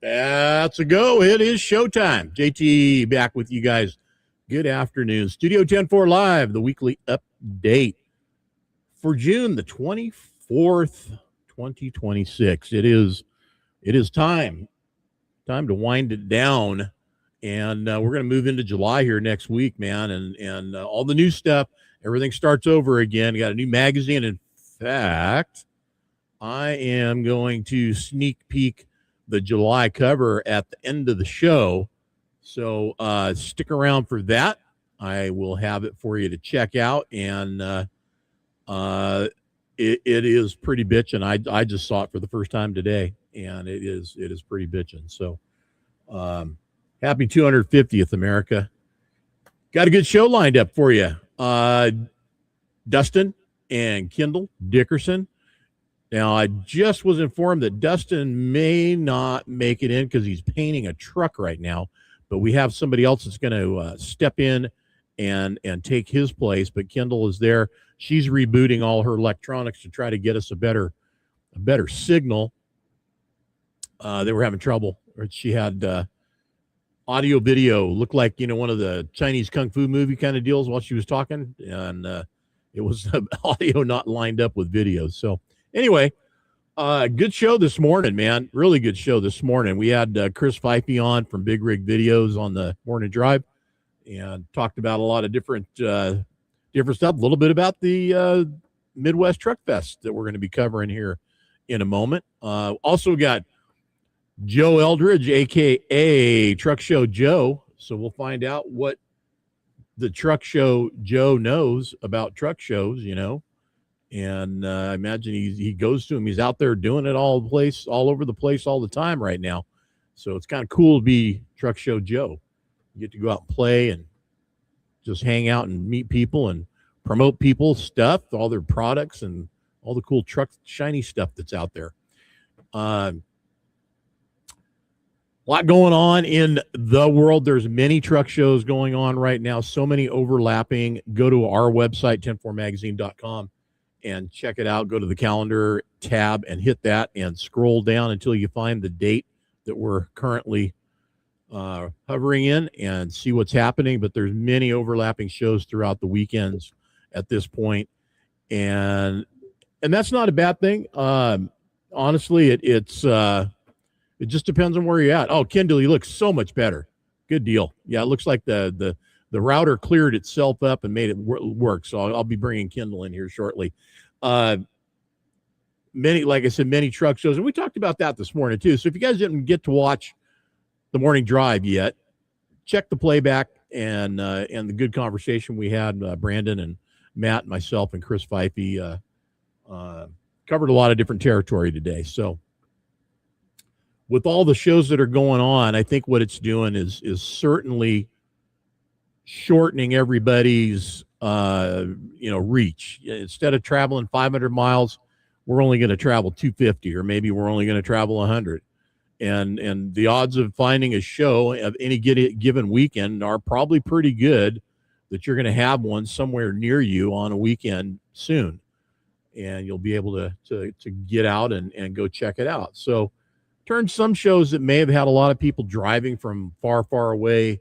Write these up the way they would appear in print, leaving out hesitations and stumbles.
That's a go. It is showtime. JT back with you guys. Good afternoon. Studio 10-4 Live, the weekly update for June the 24th, 2026. It is time to wind it down. And we're going to move into July here next week, man. And all the new stuff, everything starts over again. Got a new magazine. In fact, I am going to sneak peek the July cover at the end of the show. So stick around for that. I will have it for you to check out. And it is pretty bitchin'. I just saw it for the first time today, and it is pretty bitchin'. So happy 250th, America. Got a good show lined up for you. Dustin and Kendall Dickerson. Now, I just was informed that Dustin may not make it in because he's painting a truck right now, but we have somebody else that's going to step in and take his place. But Kendall is there. She's rebooting all her electronics to try to get us a better signal. They were having trouble. She had audio video looked like one of the Chinese kung fu movie kind of deals while she was talking, and it was audio not lined up with videos. So anyway, good show this morning, man. Really good show this morning. We had Chris Fifey on from Big Rig Videos on the morning drive and talked about a lot of different stuff, a little bit about the Midwest Truck Fest that we're going to be covering here in a moment. Also got Joe Eldridge, a.k.a. Truck Show Joe. So we'll find out what the Truck Show Joe knows about truck shows, And I imagine he goes to him. He's out there doing it all over the place all the time right now. So it's kind of cool to be Truck Show Joe. You get to go out and play and just hang out and meet people and promote people's stuff, all their products and all the cool truck shiny stuff that's out there. A lot going on in the world. There's many truck shows going on right now. So many overlapping. Go to our website, 104magazine.com. and check it out. Go to the calendar tab and hit that and scroll down until you find the date that we're currently hovering in and see what's happening. But there's many overlapping shows throughout the weekends at this point. And that's not a bad thing. Honestly, it just depends on where you're at. Oh, Kendall, you look so much better. Good deal. Yeah, it looks like the router cleared itself up and made it work. So I'll be bringing Kendall in here shortly. Like I said, many truck shows. And we talked about that this morning too. So if you guys didn't get to watch the morning drive yet, check the playback and the good conversation we had. Brandon and Matt, and myself and Chris Fifey covered a lot of different territory today. So with all the shows that are going on, I think what it's doing is certainly shortening everybody's reach. Instead of traveling 500 miles, we're only going to travel 250, or maybe we're only going to travel 100. And the odds of finding a show of any given weekend are probably pretty good that you're going to have one somewhere near you on a weekend soon, and you'll be able to get out and go check it out. So turn some shows that may have had a lot of people driving from far away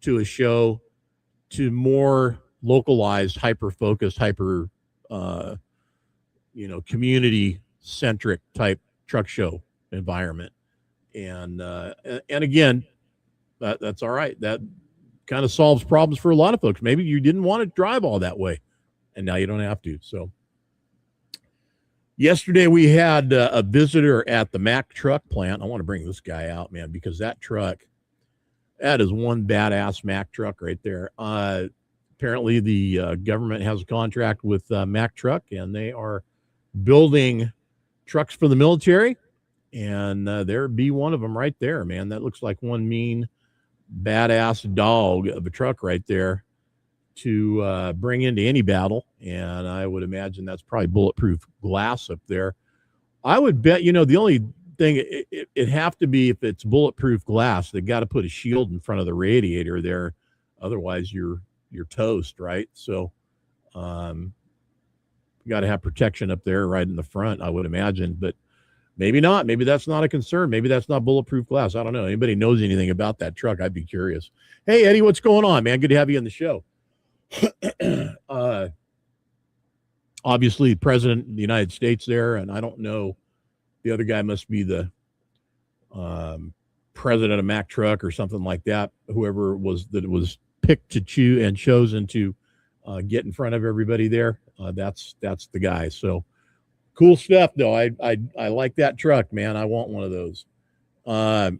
to a show to more localized, hyper-focused, community-centric type truck show environment. And again, that's all right. That kind of solves problems for a lot of folks. Maybe you didn't want to drive all that way, and now you don't have to. So yesterday we had a visitor at the Mack truck plant. I want to bring this guy out, man, because that is one badass Mack truck right there. Apparently the government has a contract with Mack Truck, and they are building trucks for the military. And there be one of them right there, man. That looks like one mean, badass dog of a truck right there to bring into any battle. And I would imagine that's probably bulletproof glass up there. I would bet, the only thing, it'd have to be, if it's bulletproof glass, they got to put a shield in front of the radiator there. Otherwise, you're toast, right? So you got to have protection up there right in the front, I would imagine. But Maybe not. Maybe that's not a concern. Maybe that's not bulletproof glass. I don't know. Anybody knows anything about that truck? I'd be curious. Hey, Eddie, what's going on, man? Good to have you on the show. Obviously, the president of the United States there, and I don't know. The other guy must be the president of Mack Truck or something like that. Whoever was picked to choose and chosen to get in front of everybody there. That's the guy. So cool stuff, though. I like that truck, man. I want one of those. All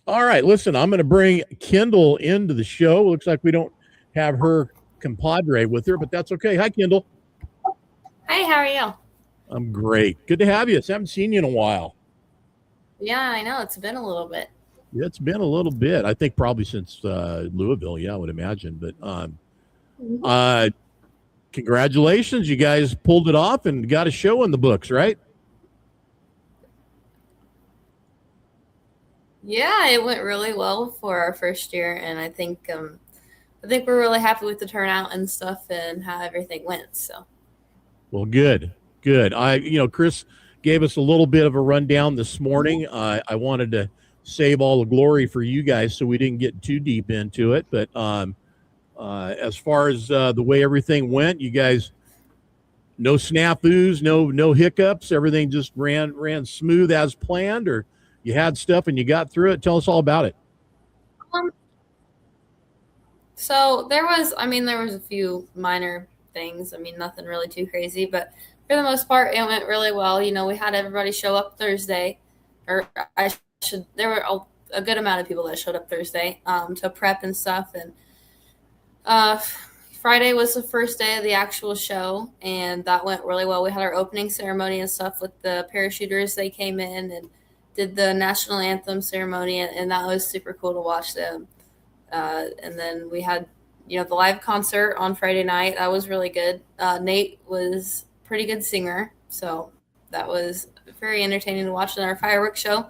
right, listen, I'm going to bring Kendall into the show. Looks like we don't have her compadre with her, but that's okay. Hi, Kendall. Hi, how are you? I'm great. Good to have you. I haven't seen you in a while. Yeah, I know. It's been a little bit. It's been a little bit. I think probably since Louisville, yeah, I would imagine. But congratulations. You guys pulled it off and got a show in the books, right? Yeah, it went really well for our first year, and I think we're really happy with the turnout and stuff and how everything went. So, well, good. Chris gave us a little bit of a rundown this morning. I wanted to save all the glory for you guys, so we didn't get too deep into it. But as far as the way everything went, you guys, no snafus, no hiccups. Everything just ran smooth as planned, or you had stuff and you got through it. Tell us all about it. So there was a few minor things. Nothing really too crazy, but for the most part, it went really well. We had everybody show up Thursday, there were a good amount of people that showed up Thursday to prep and stuff. And Friday was the first day of the actual show, and that went really well. We had our opening ceremony and stuff with the parachuters. They came in and did the national anthem ceremony, and that was super cool to watch them. And then we had, the live concert on Friday night. That was really good. Nate was a pretty good singer, so that was very entertaining to watch. In our fireworks show,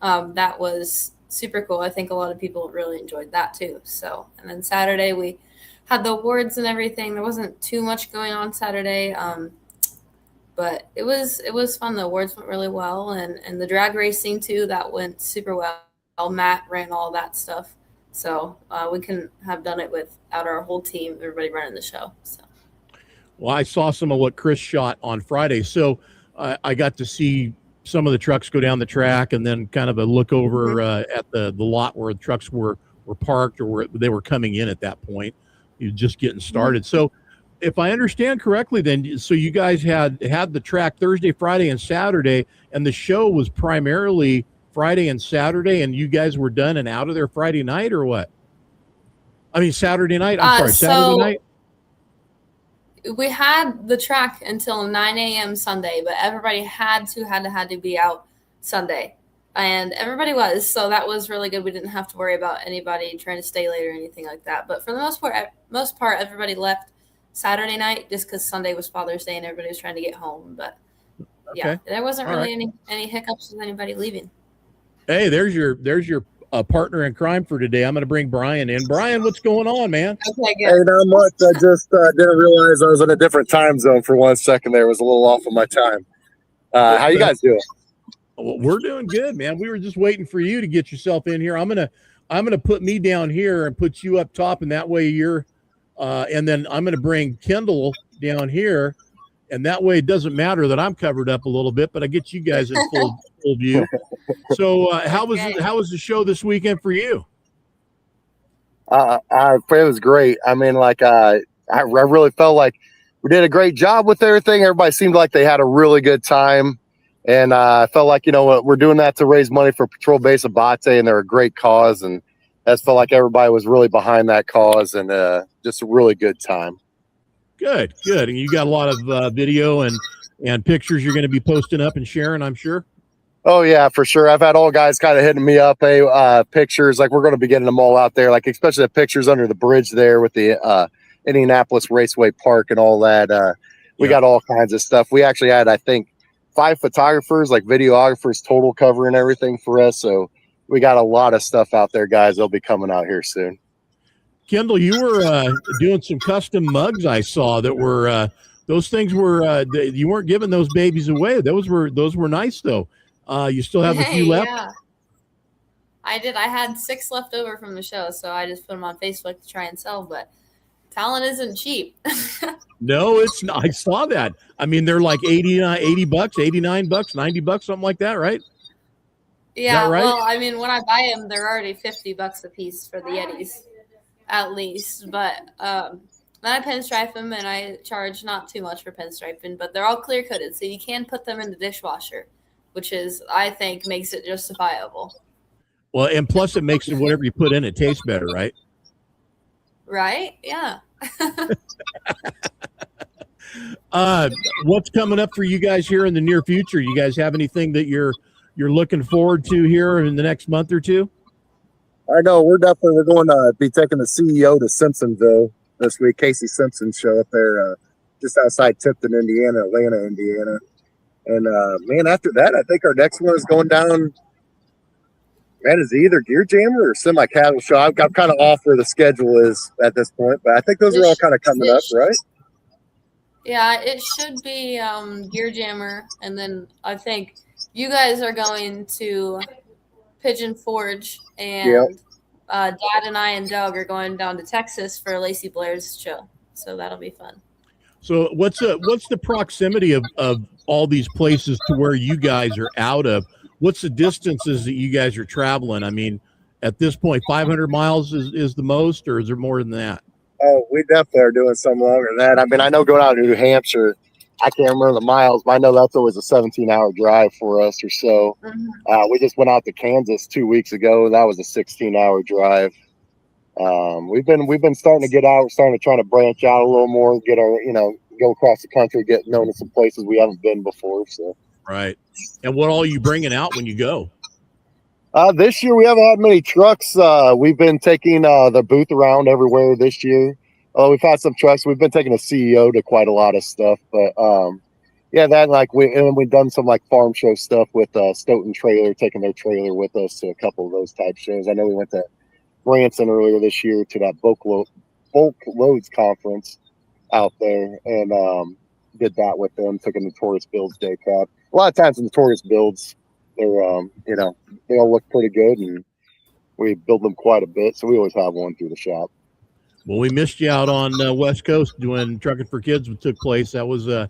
that was super cool. I think a lot of people really enjoyed that too. So, and then Saturday we had the awards and everything. There wasn't too much going on Saturday, but it was fun. The awards went really well, and the drag racing too, that went super well. Matt ran all that stuff. So we couldn't have done it without our whole team, everybody running the show. So. Well, I saw some of what Chris shot on Friday. So I got to see some of the trucks go down the track, and then kind of a look over at the lot where the trucks were parked, or where they were coming in at that point. You're just getting started. So if I understand correctly, then, so you guys had the track Thursday, Friday, and Saturday, and the show was primarily Friday and Saturday, and you guys were done and out of there Friday night, or what? Saturday night. Saturday night. We had the track until 9 a.m. Sunday, but everybody had to be out Sunday, and everybody was. So that was really good. We didn't have to worry about anybody trying to stay late or anything like that. But for the most part, everybody left Saturday night just because Sunday was Father's Day and everybody was trying to get home. But yeah, there wasn't really any hiccups with anybody leaving. Hey, there's your partner in crime for today. I'm going to bring Brian in. Brian, what's going on, man? Okay, good. Hey, not much. I just didn't realize I was in a different time zone for 1 second there. It was a little off of my time. How you guys doing? Well, we're doing good, man. We were just waiting for you to get yourself in here. I'm gonna put me down here and put you up top, and that way you're and then I'm going to bring Kendall down here, and that way it doesn't matter that I'm covered up a little bit, but I get you guys in full view. So how was the show this weekend for you? It was great. I really felt like we did a great job with everything. Everybody seemed like they had a really good time. And I felt like, we're doing that to raise money for Patrol Base Abate, and they're a great cause. And I felt like everybody was really behind that cause, and just a really good time. Good. And you got a lot of video and pictures you're going to be posting up and sharing, I'm sure. Oh, yeah, for sure. I've had all guys kind of hitting me up, pictures. Like, we're going to be getting them all out there, like especially the pictures under the bridge there with the Indianapolis Raceway Park and all that. We got all kinds of stuff. We actually had, I think, 5 photographers, like videographers, total covering everything for us. So we got a lot of stuff out there, guys. They'll be coming out here soon. Kendall, you were doing some custom mugs. I saw that were those things were you weren't giving those babies away. Those were nice though. You still have a few left? Yeah. I did. I had 6 left over from the show, so I just put them on Facebook to try and sell, but talent isn't cheap. No, it's not. I saw that. I mean, they're like 80 bucks, 89 bucks, 90 bucks, something like that, right? Yeah, right? well, I mean, when I buy them, they're already $50 a piece for the Yetis, at least. But then I pinstripe them, and I charge not too much for pinstriping, but they're all clear coated, so you can put them in the dishwasher, which is, I think, makes it justifiable. Well, and plus it makes whatever you put in it taste better, right? Right? Yeah. What's coming up for you guys here in the near future? You guys have anything that you're looking forward to here in the next month or two? I know we're going to be taking the CEO to Simpsonville this week. Casey Simpson's show up there just outside Tipton, Indiana, Atlanta, Indiana. And man, after that, I think our next one is going down. Man, is it either Gear Jammer or Semi-Cattle Show? I'm kind of off where the schedule is at this point, but I think those are all kind of coming up, right? Yeah, it should be Gear Jammer, and then I think you guys are going to Pigeon Forge, and Dad and I and Doug are going down to Texas for Lacey Blair's show, so that'll be fun. So what's the proximity of all these places to where you guys are out of? What's the distances that you guys are traveling? I mean, at this point, 500 miles is the most, or is there more than that? Oh, we definitely are doing some longer than that. I mean, I know going out to New Hampshire, I can't remember the miles, but I know that's always a 17-hour drive for us or so. Mm-hmm. We just went out to Kansas 2 weeks ago. That was a 16-hour drive. We've been starting to get out. We're starting to try to branch out a little more, get our, go across the country, get known to some places we haven't been before. So. Right. And what all are you bringing out when you go? This year we haven't had many trucks. We've been taking the booth around everywhere this year. We've had some trucks. We've been taking a CEO to quite a lot of stuff, but yeah, that we've done some like farm show stuff with Stoughton Trailer, taking their trailer with us to a couple of those type shows. I know we went to Branson earlier this year to that bulk loads conference out there, and did that with them. Took a Notorious Builds day cab. A lot of times the Notorious Builds, they're they all look pretty good, and we build them quite a bit, so we always have one through the shop. Well, we missed you out on West Coast doing Trucking for Kids when it took place. That was a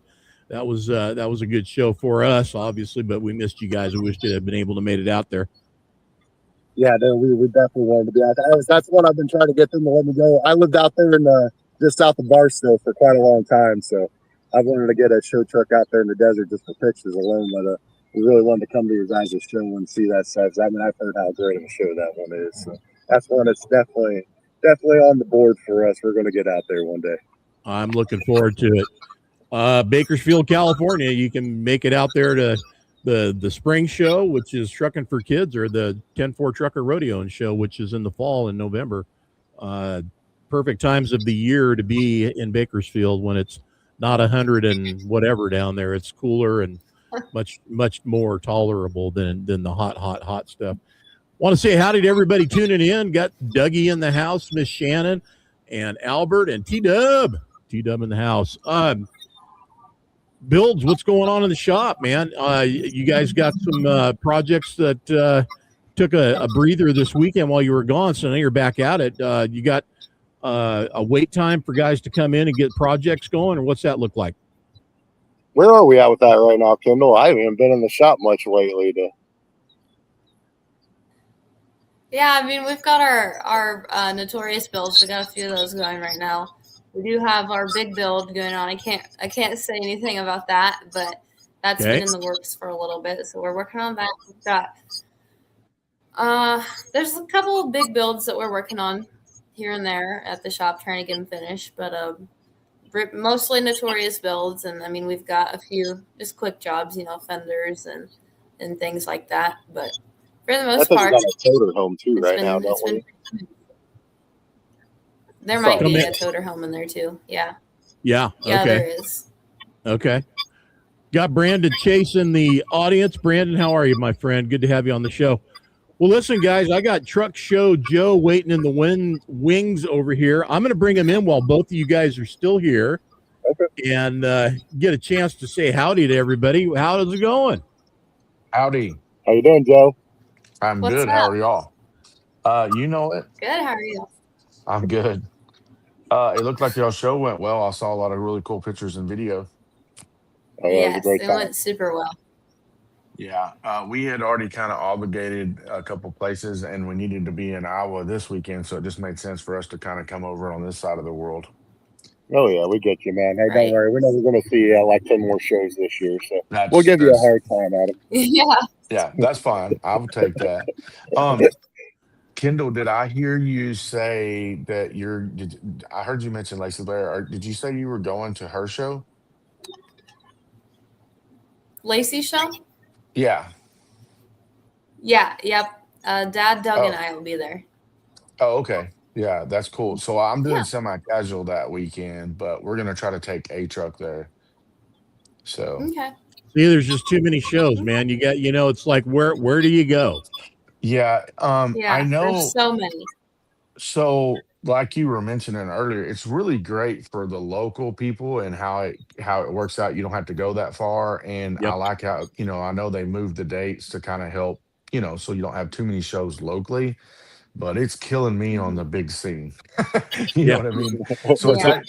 good show for us, obviously, but we missed you guys. We wish you had been able to made it out there. Yeah, we definitely wanted to be out there. That's one I've been trying to get them to let me go. I lived out there in just south of Barstow for quite a long time, so I wanted to get a show truck out there in the desert just for pictures alone. But we really wanted to come to your guys' show and see that stuff. I mean, I've heard how great of a show that one is. So that's one that's definitely on the board for us. We're going to get out there one day. I'm looking forward to it. Bakersfield, California. You can make it out there to the spring show, which is Trucking for Kids, or the 10-4 Trucker Rodeo and show, which is in the fall in November. Perfect times of the year to be in Bakersfield when it's not 100 and whatever down there. It's cooler and much more tolerable than the hot stuff. Want to say howdy to everybody tuning in. Got Dougie in the house, Miss Shannon, and Albert, and T-Dub in the house. Builds, what's going on in the shop, man? You guys got some projects that took a breather this weekend while you were gone, so now you're back at it. You got a wait time for guys to come in and get projects going, or what's that look like? Where are we at with that right now, Kendall? I haven't even been in the shop much lately. Yeah, I mean, we've got our Notorious builds. We got a few of those going right now. We do have our big build going on. I can't say anything about that, but that's been in the works for a little bit. So we're working on that. We've got there's a couple of big builds that we're working on here and there at the shop, trying to get them finished, but mostly Notorious builds. And I mean, we've got a few just quick jobs, fenders and things like that. But for the most part, got a toter home too right now, don't we? There might be a toter home in there too. Yeah. Yeah. Okay. There is. Okay. Got Brandon Chase in the audience. Brandon, how are you, my friend? Good to have you on the show. Well, listen, guys, I got Truck Show Joe waiting in the wings over here. I'm going to bring him in while both of you guys are still here, and get a chance to say howdy to everybody. How's it going? Howdy. How you doing, Joe? I'm What's good. How up? are y'all? You know it. Good. How are you? I'm good. It looked like y'all show went well. I saw a lot of really cool pictures and video. Oh yeah, it was a Yes, great it time. went super well. Yeah, we had already kind of obligated a couple places, and we needed to be in Iowa this weekend, so it just made sense for us to kind of come over on this side of the world. Oh yeah, we get you, man. Hey, don't Right. worry. We know we're going to see like 10 more shows this year, so we'll That's give you a that's hard time, Adam. Yeah. yeah, that's fine. I will take that. Um, Kendall, did I hear you say that I heard you mention Lacey Blair. Did you say you were going to her show? Lacey show? Yeah. Yeah. Yep. Dad, Doug, and Oh, I will be there. Oh, okay. Yeah, that's cool. So I'm doing Yeah. semi-casual that weekend, but we're gonna try to take a truck there. So Okay. See, there's just too many shows, man. You got, it's like where do you go? yeah, I Yeah. There's know. so many. So like you were mentioning earlier, it's really great for the local people and how it works out. You don't have to go that far. And I Yep. like how, I know they moved the dates to kind of help, so you don't have too many shows locally, but it's killing me on Mhm. the big scene. You know Yeah. what I mean? So it's Yeah.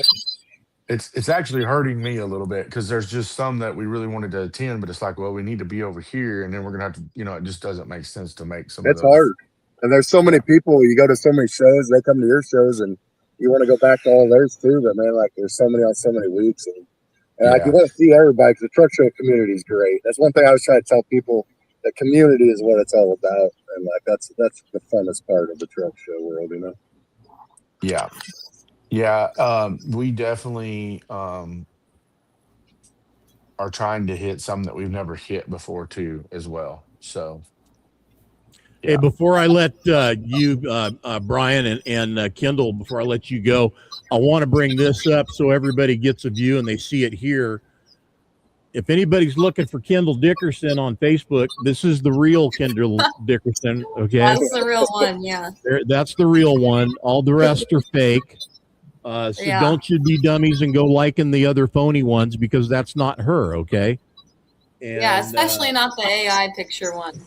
it's actually hurting me a little bit because there's just some that we really wanted to attend, but it's like, well, we need to be over here, and then we're gonna have to, it just doesn't make sense to make some of It's those. hard, and there's so many Yeah, people. You go to so many shows, they come to your shows, and you want to go back to all theirs too. But man, like there's so many on so many weeks, and like you yeah, want to see everybody because the truck show community is great. That's one thing I was trying to tell people. The community is what it's all about, and like that's the funnest part of the truck show world, you know. yeah, yeah. We definitely are trying to hit some that we've never hit before too, as well. So Hey, yeah, before I let you, Brian and Kendall, before I let you go, I want to bring this up so everybody gets a view and they see it here. If anybody's looking for Kendall Dickerson on Facebook, this is the real Kendall Dickerson. Okay, That's the real one. Yeah. that's the real one. All the rest are fake. So Yeah. don't you be dummies and go liking the other phony ones because that's not her. Okay, Yeah. and Especially not the AI picture one.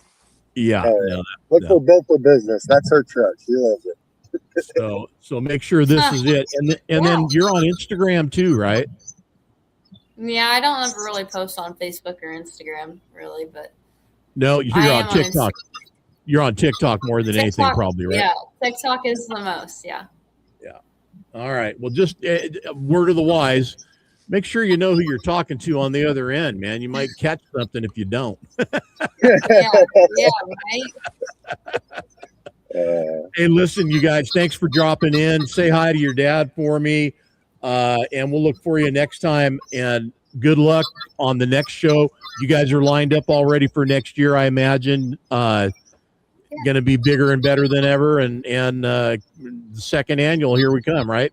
yeah, Oh yeah, no, look no. for Built for Business. That's her truck. She loves it. So make sure this is it, and Yeah. then you're on Instagram too, right? Yeah. I don't ever really post on Facebook or Instagram, really, but No, I you're on am on TikTok. You're on TikTok more than anything, TikTok. probably, right? Yeah. TikTok is the most. Yeah. Yeah. All right. Well, just word of the wise. Make sure you know who you're talking to on the other end, man. You might catch something if you don't. Yeah. Yeah. Right. Hey, listen, you guys, thanks for dropping in. Say hi to your dad for me. And we'll look for you next time. And good luck on the next show. You guys are lined up already for next year, I imagine. Going to be bigger and better than ever. And the second annual, here we come, right?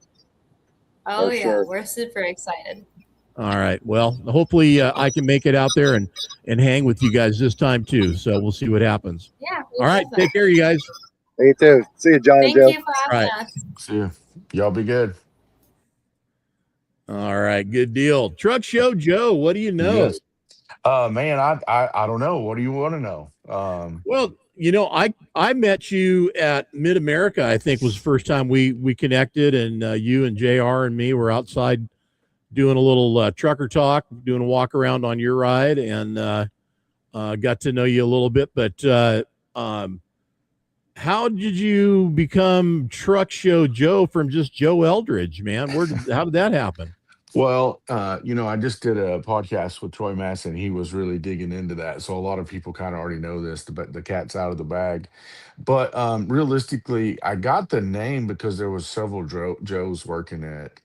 Oh, For yeah. sure. We're super excited. All right. Well, hopefully I can make it out there and hang with you guys this time too. So we'll see what happens. Yeah. All right. Take care, you guys. Me too. See you, John and Thank Joe. you for All having right. us. see you. Y'all be good. All right. Good deal. Truck Show Joe, what do you know? Yes. Man, I don't know. What do you want to know? Well, I met you at Mid America. I think was the first time we connected, and you and Jr. and me were outside doing a little trucker talk, doing a walk around on your ride, and got to know you a little bit. But how did you become Truck Show Joe from just Joe Eldridge, man? How did that happen? Well, I just did a podcast with Troy Masson. He was really digging into that. So a lot of people kind of already know this, but the cat's out of the bag. But realistically, I got the name because there was several Joes working at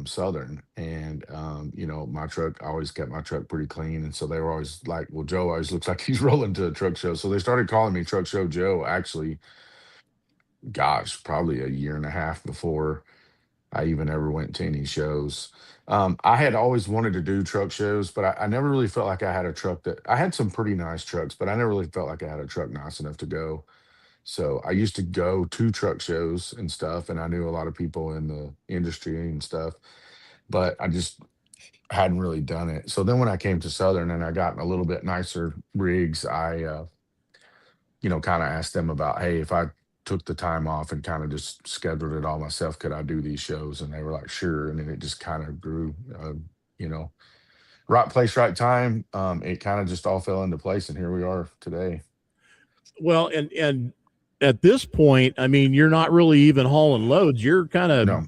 Southern. And, my truck, I always kept my truck pretty clean. And so they were always like, well, Joe always looks like he's rolling to a truck show. So they started calling me Truck Show Joe, actually, gosh, probably a year and a half before I even ever went to any shows. I had always wanted to do truck shows, but I never really felt like I had a truck that I had some pretty nice trucks, but I never really felt like I had a truck nice enough to go. So I used to go to truck shows and stuff, and I knew a lot of people in the industry and stuff, but I just hadn't really done it. So then when I came to Southern and I got a little bit nicer rigs, kind of asked them about, hey, if I took the time off and kind of just scheduled it all myself, could I do these shows? And they were like, sure. And then it just kind of grew, you know, right place, right time. It kind of just all fell into place, and here we are today. Well, and at this point, I mean, you're not really even hauling loads. You're kind of, No,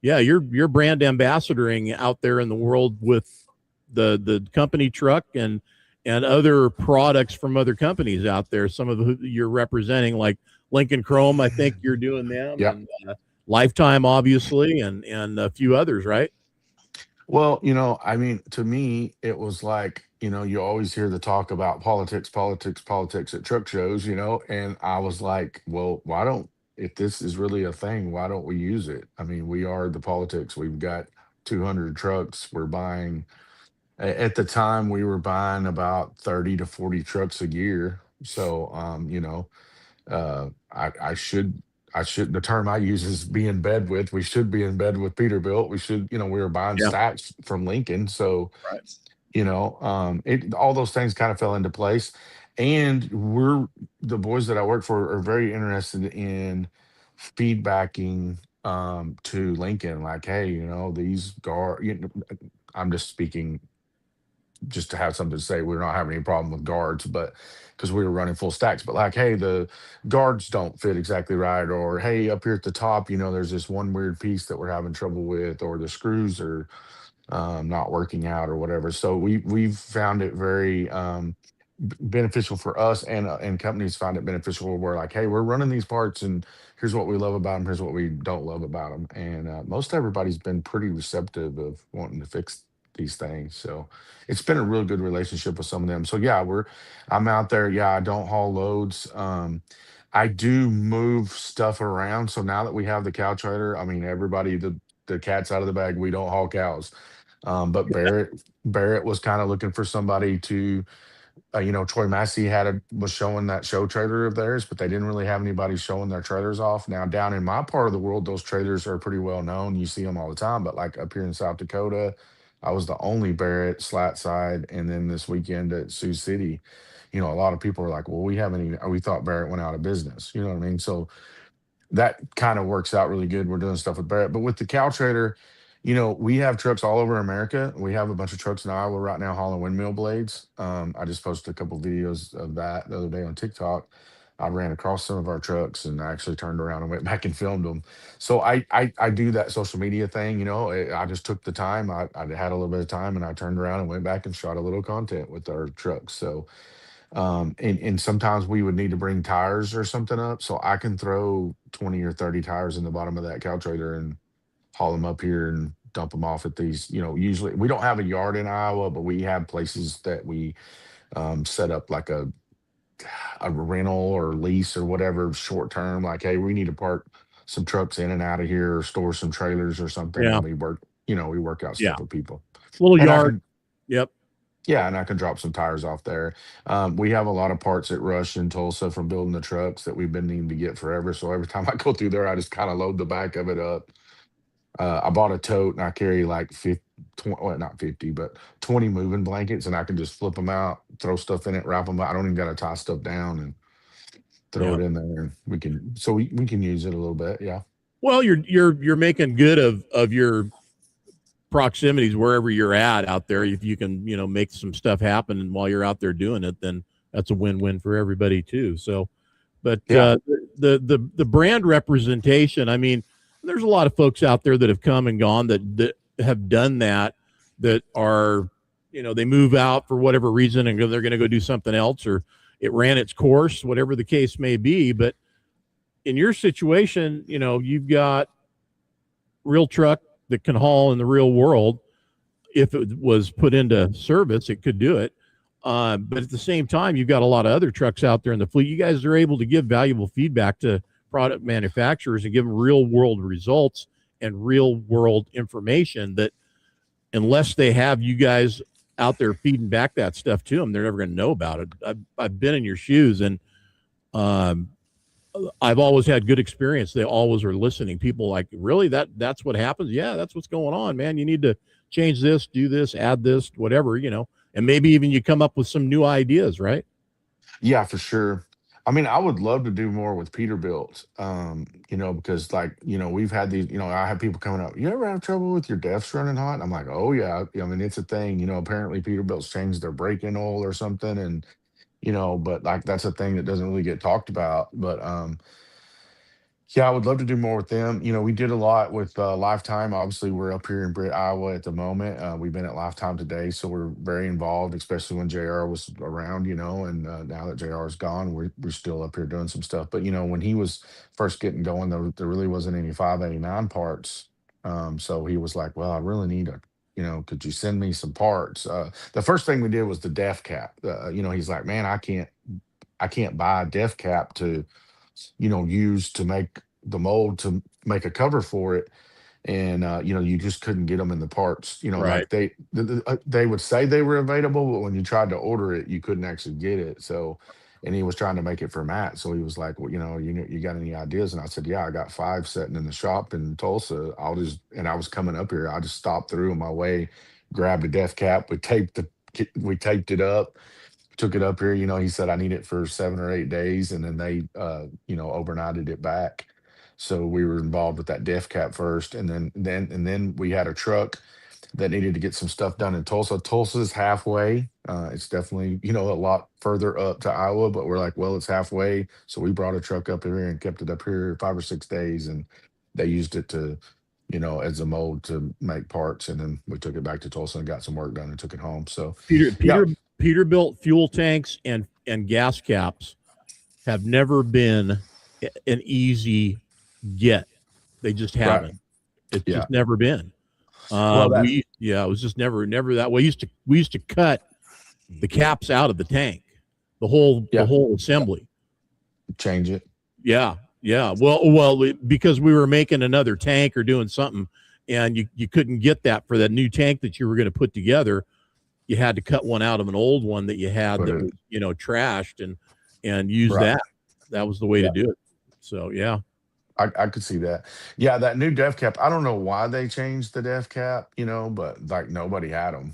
yeah, you're brand ambassadoring out there in the world with the company truck and other products from other companies out there. Some of who you're representing, like Lincoln Chrome, I think you're doing them, yeah. and Lifetime, obviously, and a few others, right? Well, I mean, to me, it was like, you always hear the talk about politics, politics, politics at truck shows, and I was like, well, why don't, if this is really a thing, why don't we use it? I mean, we are the politics. We've got 200 trucks. We're buying, at the time, we were buying about 30 to 40 trucks a year. So, I should, the term I use is be in bed with. We should be in bed with Peterbilt. We should, we were buying Yeah. stacks from Lincoln. So, Right. all those things kind of fell into place. And the boys that I work for are very interested in feedbacking to Lincoln, like, hey, these guard, I'm just speaking just to have something to say. We're not having any problem with guards, but because we were running full stacks, but like, hey, the guards don't fit exactly right, or hey, up here at the top, there's this one weird piece that we're having trouble with, or the screws are not working out, or whatever. So we've found it very beneficial for us, and companies find it beneficial. We're like, hey, we're running these parts, and here's what we love about them. Here's what we don't love about them. And most everybody's been pretty receptive of wanting to fix these things. So it's been a real good relationship with some of them. So yeah, I'm out there. Yeah, I don't haul loads. I do move stuff around. So now that we have the cow trailer, I mean, everybody, the cat's out of the bag. We don't haul cows. But Barrett was kind of looking for somebody to, Troy Massey was showing that show trailer of theirs, but they didn't really have anybody showing their trailers off. Now down in my part of the world, those trailers are pretty well known. You see them all the time. But like up here in South Dakota, I was the only Barrett slat side, and then this weekend at Sioux City, a lot of people are like, well, we thought Barrett went out of business. You know what I mean? So that kind of works out really good. We're doing stuff with Barrett, but with the cow trader, we have trucks all over America. We have a bunch of trucks in Iowa right now hauling windmill blades. I just posted a couple videos of that the other day on TikTok. I ran across some of our trucks and I actually turned around and went back and filmed them. So I do that social media thing. I just took the time. I had a little bit of time, and I turned around and went back and shot a little content with our trucks. So and sometimes we would need to bring tires or something up. So I can throw 20 or 30 tires in the bottom of that cow trailer and haul them up here and dump them off at these, usually we don't have a yard in Iowa, but we have places that we set up like a rental or lease or whatever short term, like, hey, we need to park some trucks in and out of here, or store some trailers or something. Yeah. And we work out Yeah. stuff with people. Little And yard. Yep. yeah, and I can drop some tires off there. We have a lot of parts at Rush and Tulsa from building the trucks that we've been needing to get forever. So every time I go through there, I just kind of load the back of it up. I bought a tote, and I carry like 50, 20, well, not 50, but 20 moving blankets, and I can just flip them out, throw stuff in it, wrap them up. I don't even got to tie stuff down and throw Yeah. it in there. And we can use it a little bit. Yeah. Well, you're making good of your proximities wherever you're at out there. If you can, make some stuff happen, and while you're out there doing it, then that's a win-win for everybody too. So, but Yeah. The brand representation, I mean, there's a lot of folks out there that have come and gone that have done that are, they move out for whatever reason and they're going to go do something else, or it ran its course, whatever the case may be. But in your situation, you've got real truck that can haul in the real world. If it was put into service, it could do it. But at the same time, you've got a lot of other trucks out there in the fleet. You guys are able to give valuable feedback to product manufacturers and give them real world results and real world information that, unless they have you guys out there feeding back that stuff to them, they're never going to know about it. I've been in your shoes, and I've always had good experience. They always are listening. People like, really, that's what happens? Yeah, that's what's going on, man. You need to change this, do this, add this, whatever, and maybe even you come up with some new ideas, right? Yeah, for sure. I mean, I would love to do more with Peterbilt, because like, we've had these, I have people coming up, you ever have trouble with your defs running hot? I'm like, oh yeah. I mean, it's a thing, apparently Peterbilt's changed their braking oil or something. And, but like, that's a thing that doesn't really get talked about. But, yeah, I would love to do more with them. We did a lot with Lifetime. Obviously, we're up here in Britt, Iowa at the moment. We've been at Lifetime today, so we're very involved, especially when JR was around, and now that JR is gone, we're still up here doing some stuff. But, when he was first getting going, there really wasn't any 589 parts. So he was like, well, I really need could you send me some parts? The first thing we did was the def cap. He's like, man, I can't buy a def cap to use to make the mold to make a cover for it. And you just couldn't get them in the parts. Right. Like they would say they were available, but when you tried to order it, you couldn't actually get it. So, and he was trying to make it for Matt, so he was like, well, you got any ideas? And I said, yeah, I got 5 sitting in the shop in Tulsa. And I was coming up here, I just stopped through on my way, grabbed a def cap, we taped it up, took it up here. He said I need it for 7 or 8 days, and then they overnighted it back. So we were involved with that def cap first, and then we had a truck that needed to get some stuff done in Tulsa. Tulsa's halfway. It's definitely a lot further up to Iowa, but we're like, well, it's halfway. So we brought a truck up here and kept it up here 5 or 6 days, and they used it to as a mold to make parts, and then we took it back to Tulsa and got some work done and took it home. So Peter yeah, Peter Peterbilt fuel tanks and gas caps have never been an easy get. They just right. haven't. It's Yeah. just never been. Well, that It was just never that way. We used to cut the caps out of the tank, the yeah, whole assembly. change it. Yeah, yeah. Well, because we were making another tank or doing something, and you couldn't get that for that new tank that you were going to put together. You had to cut one out of an old one that you had Put that it was trashed and use right. that. That was the way to Yeah. do it. So yeah, I could see that. Yeah, that new def cap. I don't know why they changed the def cap, but like nobody had them.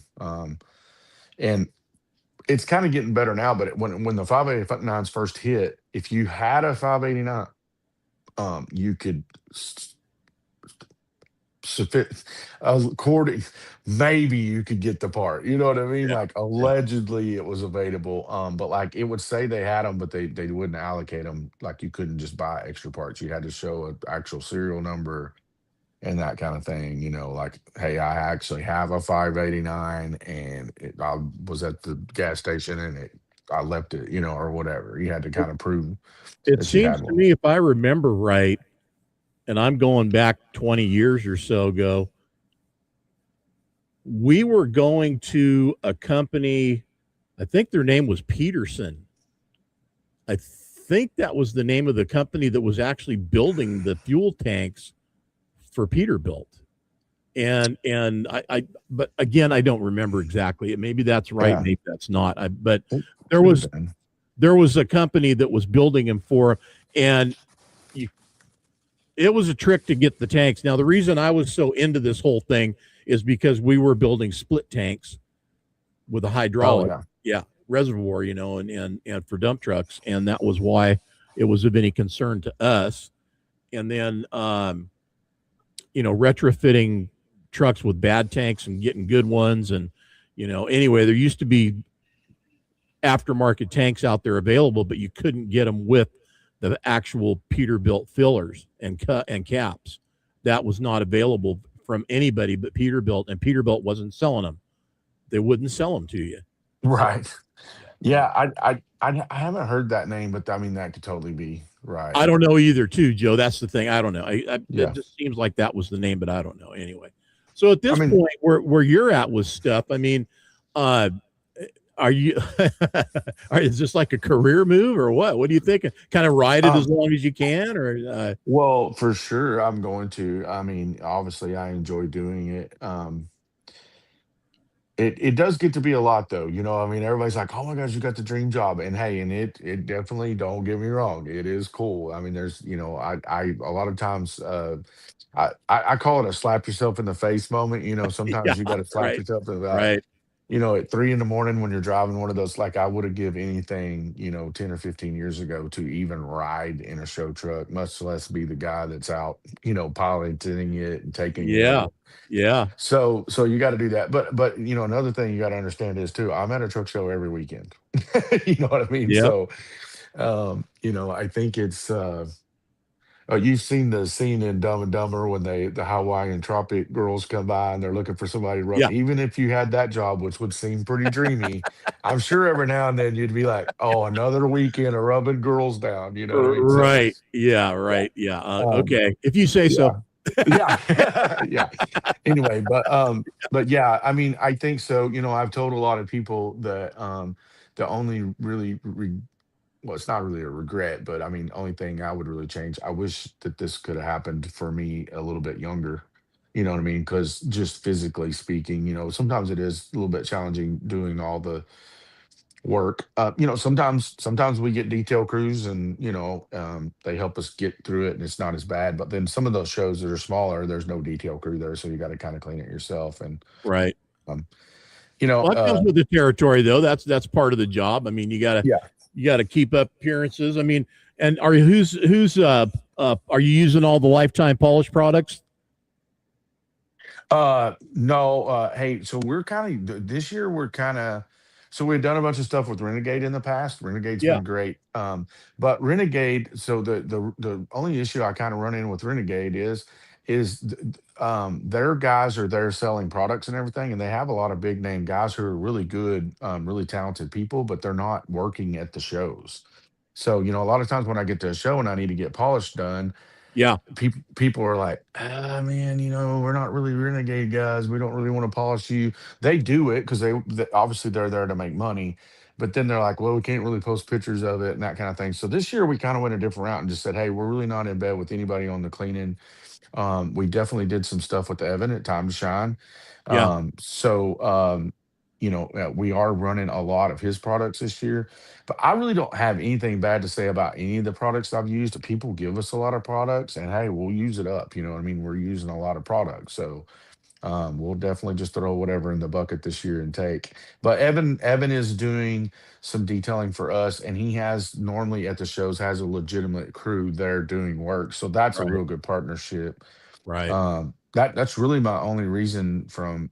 And it's kind of getting better now. But when the 589s first hit, if you had a 589, you could sufficient according, maybe you could get the part, you know what I mean, yeah, like yeah. allegedly it was available, but like it would say they had them, but they wouldn't allocate them. Like you couldn't just buy extra parts, you had to show an actual serial number and that kind of thing, like, hey, I actually have a 589 and I was at the gas station and I left it, or whatever. You had to kind of prove It that you seems had to one. me, if I remember right, and I'm going back 20 years or so ago, we were going to a company. I think their name was Peterson. I think that was the name of the company that was actually building the fuel tanks for Peterbilt. And but again, I don't remember exactly. Maybe that's right, Yeah, maybe that's not. But it there could have was been. there was a company that was building them for, and you, it was a trick to get the tanks. Now, the reason I was so into this whole thing is because we were building split tanks with a Oh hydraulic, yeah. yeah, reservoir, and for dump trucks, and that was why it was of any concern to us. And then, retrofitting trucks with bad tanks and getting good ones, and anyway, there used to be aftermarket tanks out there available, but you couldn't get them with the actual Peterbilt fillers and caps. That was not available from anybody but Peterbilt, and Peterbilt wasn't selling them. They wouldn't sell them to you. So Right. yeah. Yeah, I haven't heard that name, but I mean that could totally be right. I don't know either, too, Joe. That's the thing. I don't know. It Yeah. just seems like that was the name, but I don't know. Anyway, so at I this mean, point, where you're at with stuff, I mean, uh, are you? Is this like a career move or what? What do you think? Kind of ride it as um, long as you can, or well, for sure I'm going to. I mean, obviously I enjoy doing it. It does get to be a lot though. I mean, everybody's like, "Oh my gosh, you got the dream job." And hey, and it definitely, don't get me wrong, it is cool. I mean, there's, I a lot of times I call it a slap yourself in the face moment. yeah, Sometimes you got to slap right, yourself in the right, at 3 in the morning when you're driving one of those, like I would have give anything, 10 or 15 years ago to even ride in a show truck, much less be the guy that's out, piloting it and taking it Yeah. over. Yeah. So you got to do that. But another thing you got to understand is too, I'm at a truck show every weekend. You know what I mean? Yep. So I think it's you've seen the scene in Dumb and Dumber when the Hawaiian tropic girls come by and they're looking for somebody to rub. Yeah. Even if you had that job, which would seem pretty dreamy, I'm sure every now and then you'd be like, "Oh, another weekend of rubbing girls down." You know what I mean? So Right. Yeah. yeah, Right. Yeah. um, Okay. If you say so. yeah, yeah, yeah. Anyway, but yeah, I mean, I think so. I've told a lot of people that the only really well, it's not really a regret, but I mean, only thing I would really change, I wish that this could have happened for me a little bit younger. You know what I mean? Because just physically speaking, sometimes it is a little bit challenging doing all the work. Sometimes we get detail crews and, they help us get through it and it's not as bad. But then some of those shows that are smaller, there's no detail crew there. So you got to kind of clean it yourself. And, Right. um, you know, Well, that comes uh, with the territory, though. That's part of the job. I mean, yeah. you gotta keep up appearances. I mean, and are you who's are you using all the lifetime polish products? No, hey, so we're kind of this year we're kind of so we've done a bunch of stuff with Renegade in the past. Renegade's Yeah. been great. But Renegade, so the only issue I kind of run in with Renegade is their guys are there selling products and everything, and they have a lot of big name guys who are really good, really talented people, but they're not working at the shows. So, a lot of times when I get to a show and I need to get polish done, Yeah. people are like, man, we're not really renegade guys. We don't really want to polish you. They do it because obviously they're there to make money. But then they're like, well, we can't really post pictures of it and that kind of thing. So this year we kind of went a different route and just said, hey, we're really not in bed with anybody on the cleaning. We definitely did some stuff with Evan at Time to Shine. Yeah. We are running a lot of his products this year, but I really don't have anything bad to say about any of the products I've used. People give us a lot of products, and hey, we'll use it up. You know what I mean? We're using a lot of products, so we'll definitely just throw whatever in the bucket this year and take. But Evan is doing some detailing for us, and he has normally at the shows has a legitimate crew there doing work, so that's a Right. real good partnership. Right. That's really my only reason from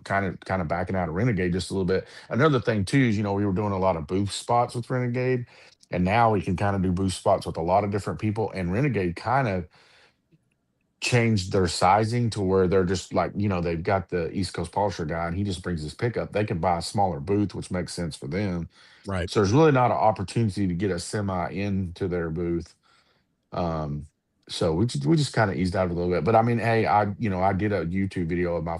kind of backing out of Renegade just a little bit. Another thing too is we were doing a lot of booth spots with Renegade, and now we can kind of do booth spots with a lot of different people. And Renegade kind of changed their sizing to where they're just like they've got the East Coast Polisher guy, and he just brings his pickup. They can buy a smaller booth, which makes sense for them. Right. So there's really not an opportunity to get a semi into their booth. Um, so we just kind of eased out a little bit. But I mean, hey, I did a YouTube video of my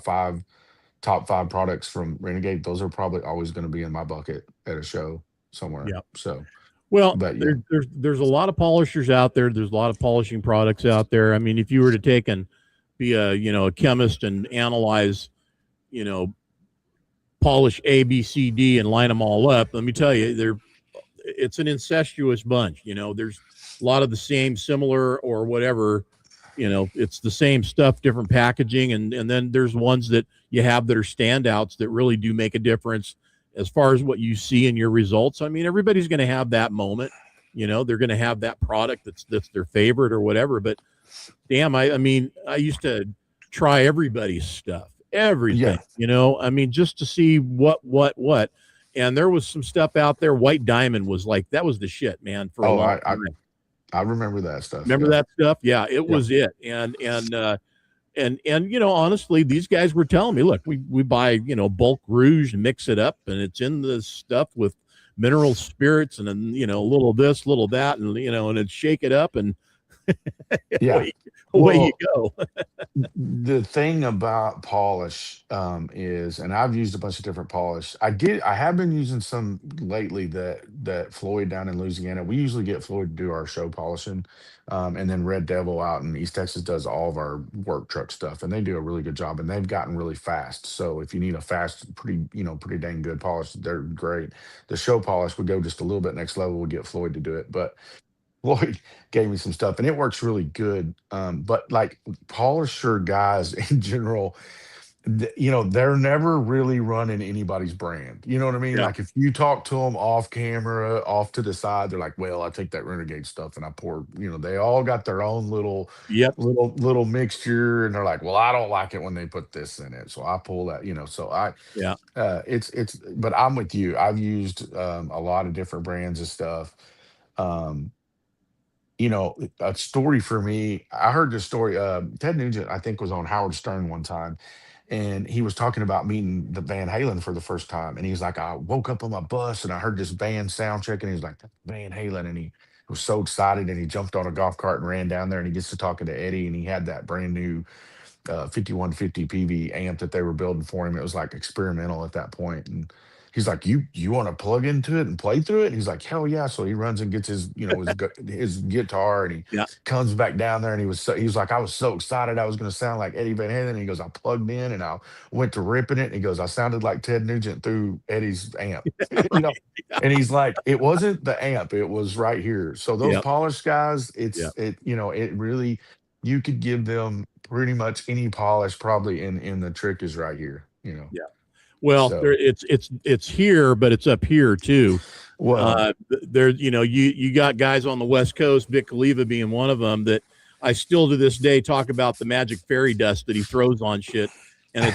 top five products from Renegade. Those are probably always going to be in my bucket at a show somewhere. Yeah. So, Well, but yeah, there's a lot of polishers out there. There's a lot of polishing products out there. I mean, if you were to take and be a chemist and analyze, you know, polish A, B, C, D and line them all up, let me tell you, it's an incestuous bunch. There's a lot of the same, similar, or whatever. It's the same stuff, different packaging, and then there's ones that you have that are standouts that really do make a difference as far as what you see in your results. I mean, everybody's going to have that moment. They're going to have that product that's their favorite or whatever. But damn, I mean, I used to try everybody's stuff, everything. yeah. I mean, just to see what. And there was some stuff out there. White Diamond was like that was the shit, man, for a Oh, long I time. I remember that stuff. Remember Yeah, that stuff? Yeah, it yeah, was it. And honestly, these guys were telling me, look, we buy bulk rouge and mix it up, and it's in the stuff with mineral spirits, and then a little this, little that, and it's shake it up, and yeah. away you Well, go. the thing about polish is, and I've used a bunch of different polish. I have been using some lately that Floyd down in Louisiana. We usually get Floyd to do our show polishing, and then Red Devil out in East Texas does all of our work truck stuff, and they do a really good job. And they've gotten really fast. So if you need a fast, pretty dang good polish, they're great. The show polish would go just a little bit next level. We get Floyd to do it, but Floyd gave me some stuff and it works really good. But like polisher guys in general, you know, they're never really running anybody's brand. You know what I mean? Yeah. Like if you talk to them off camera, off to the side, they're like, "Well, I take that Renegade stuff and I pour." You know, they all got their own Yep. little mixture, and they're like, "Well, I don't like it when they put this in it, so I pull that." You know, so Yeah. it's. But I'm with you. I've used a lot of different brands of stuff. Um, you know, a story for me. I heard this story. Ted Nugent, I think, was on Howard Stern one time, and he was talking about meeting the Van Halen for the first time. And he's like, I woke up on my bus and I heard this band sound check, and he was like, "That's Van Halen," and he was so excited, and he jumped on a golf cart and ran down there, and he gets to talking to Eddie, and he had that brand new 5150 PV amp that they were building for him. It was like experimental at that point. And he's like, you want to plug into it and play through it? And he's like, hell yeah. So he runs and gets his, you know, his guitar, and he Yeah. comes back down there, and he was like, I was so excited I was going to sound like Eddie Van Halen. And he goes, I plugged in and I went to ripping it. And he goes, I sounded like Ted Nugent through Eddie's amp, you know? And he's like, it wasn't the amp, it was right here. So those Yep. polished guys, Yep. you know, it really, you could give them pretty much any polish probably, in the trick is right here, you know. Yeah. Well, So it's here, but it's up here too. well, There, you know, you got guys on the West Coast, Vic Khalifa being one of them, that I still to this day talk about the magic fairy dust that he throws on shit, and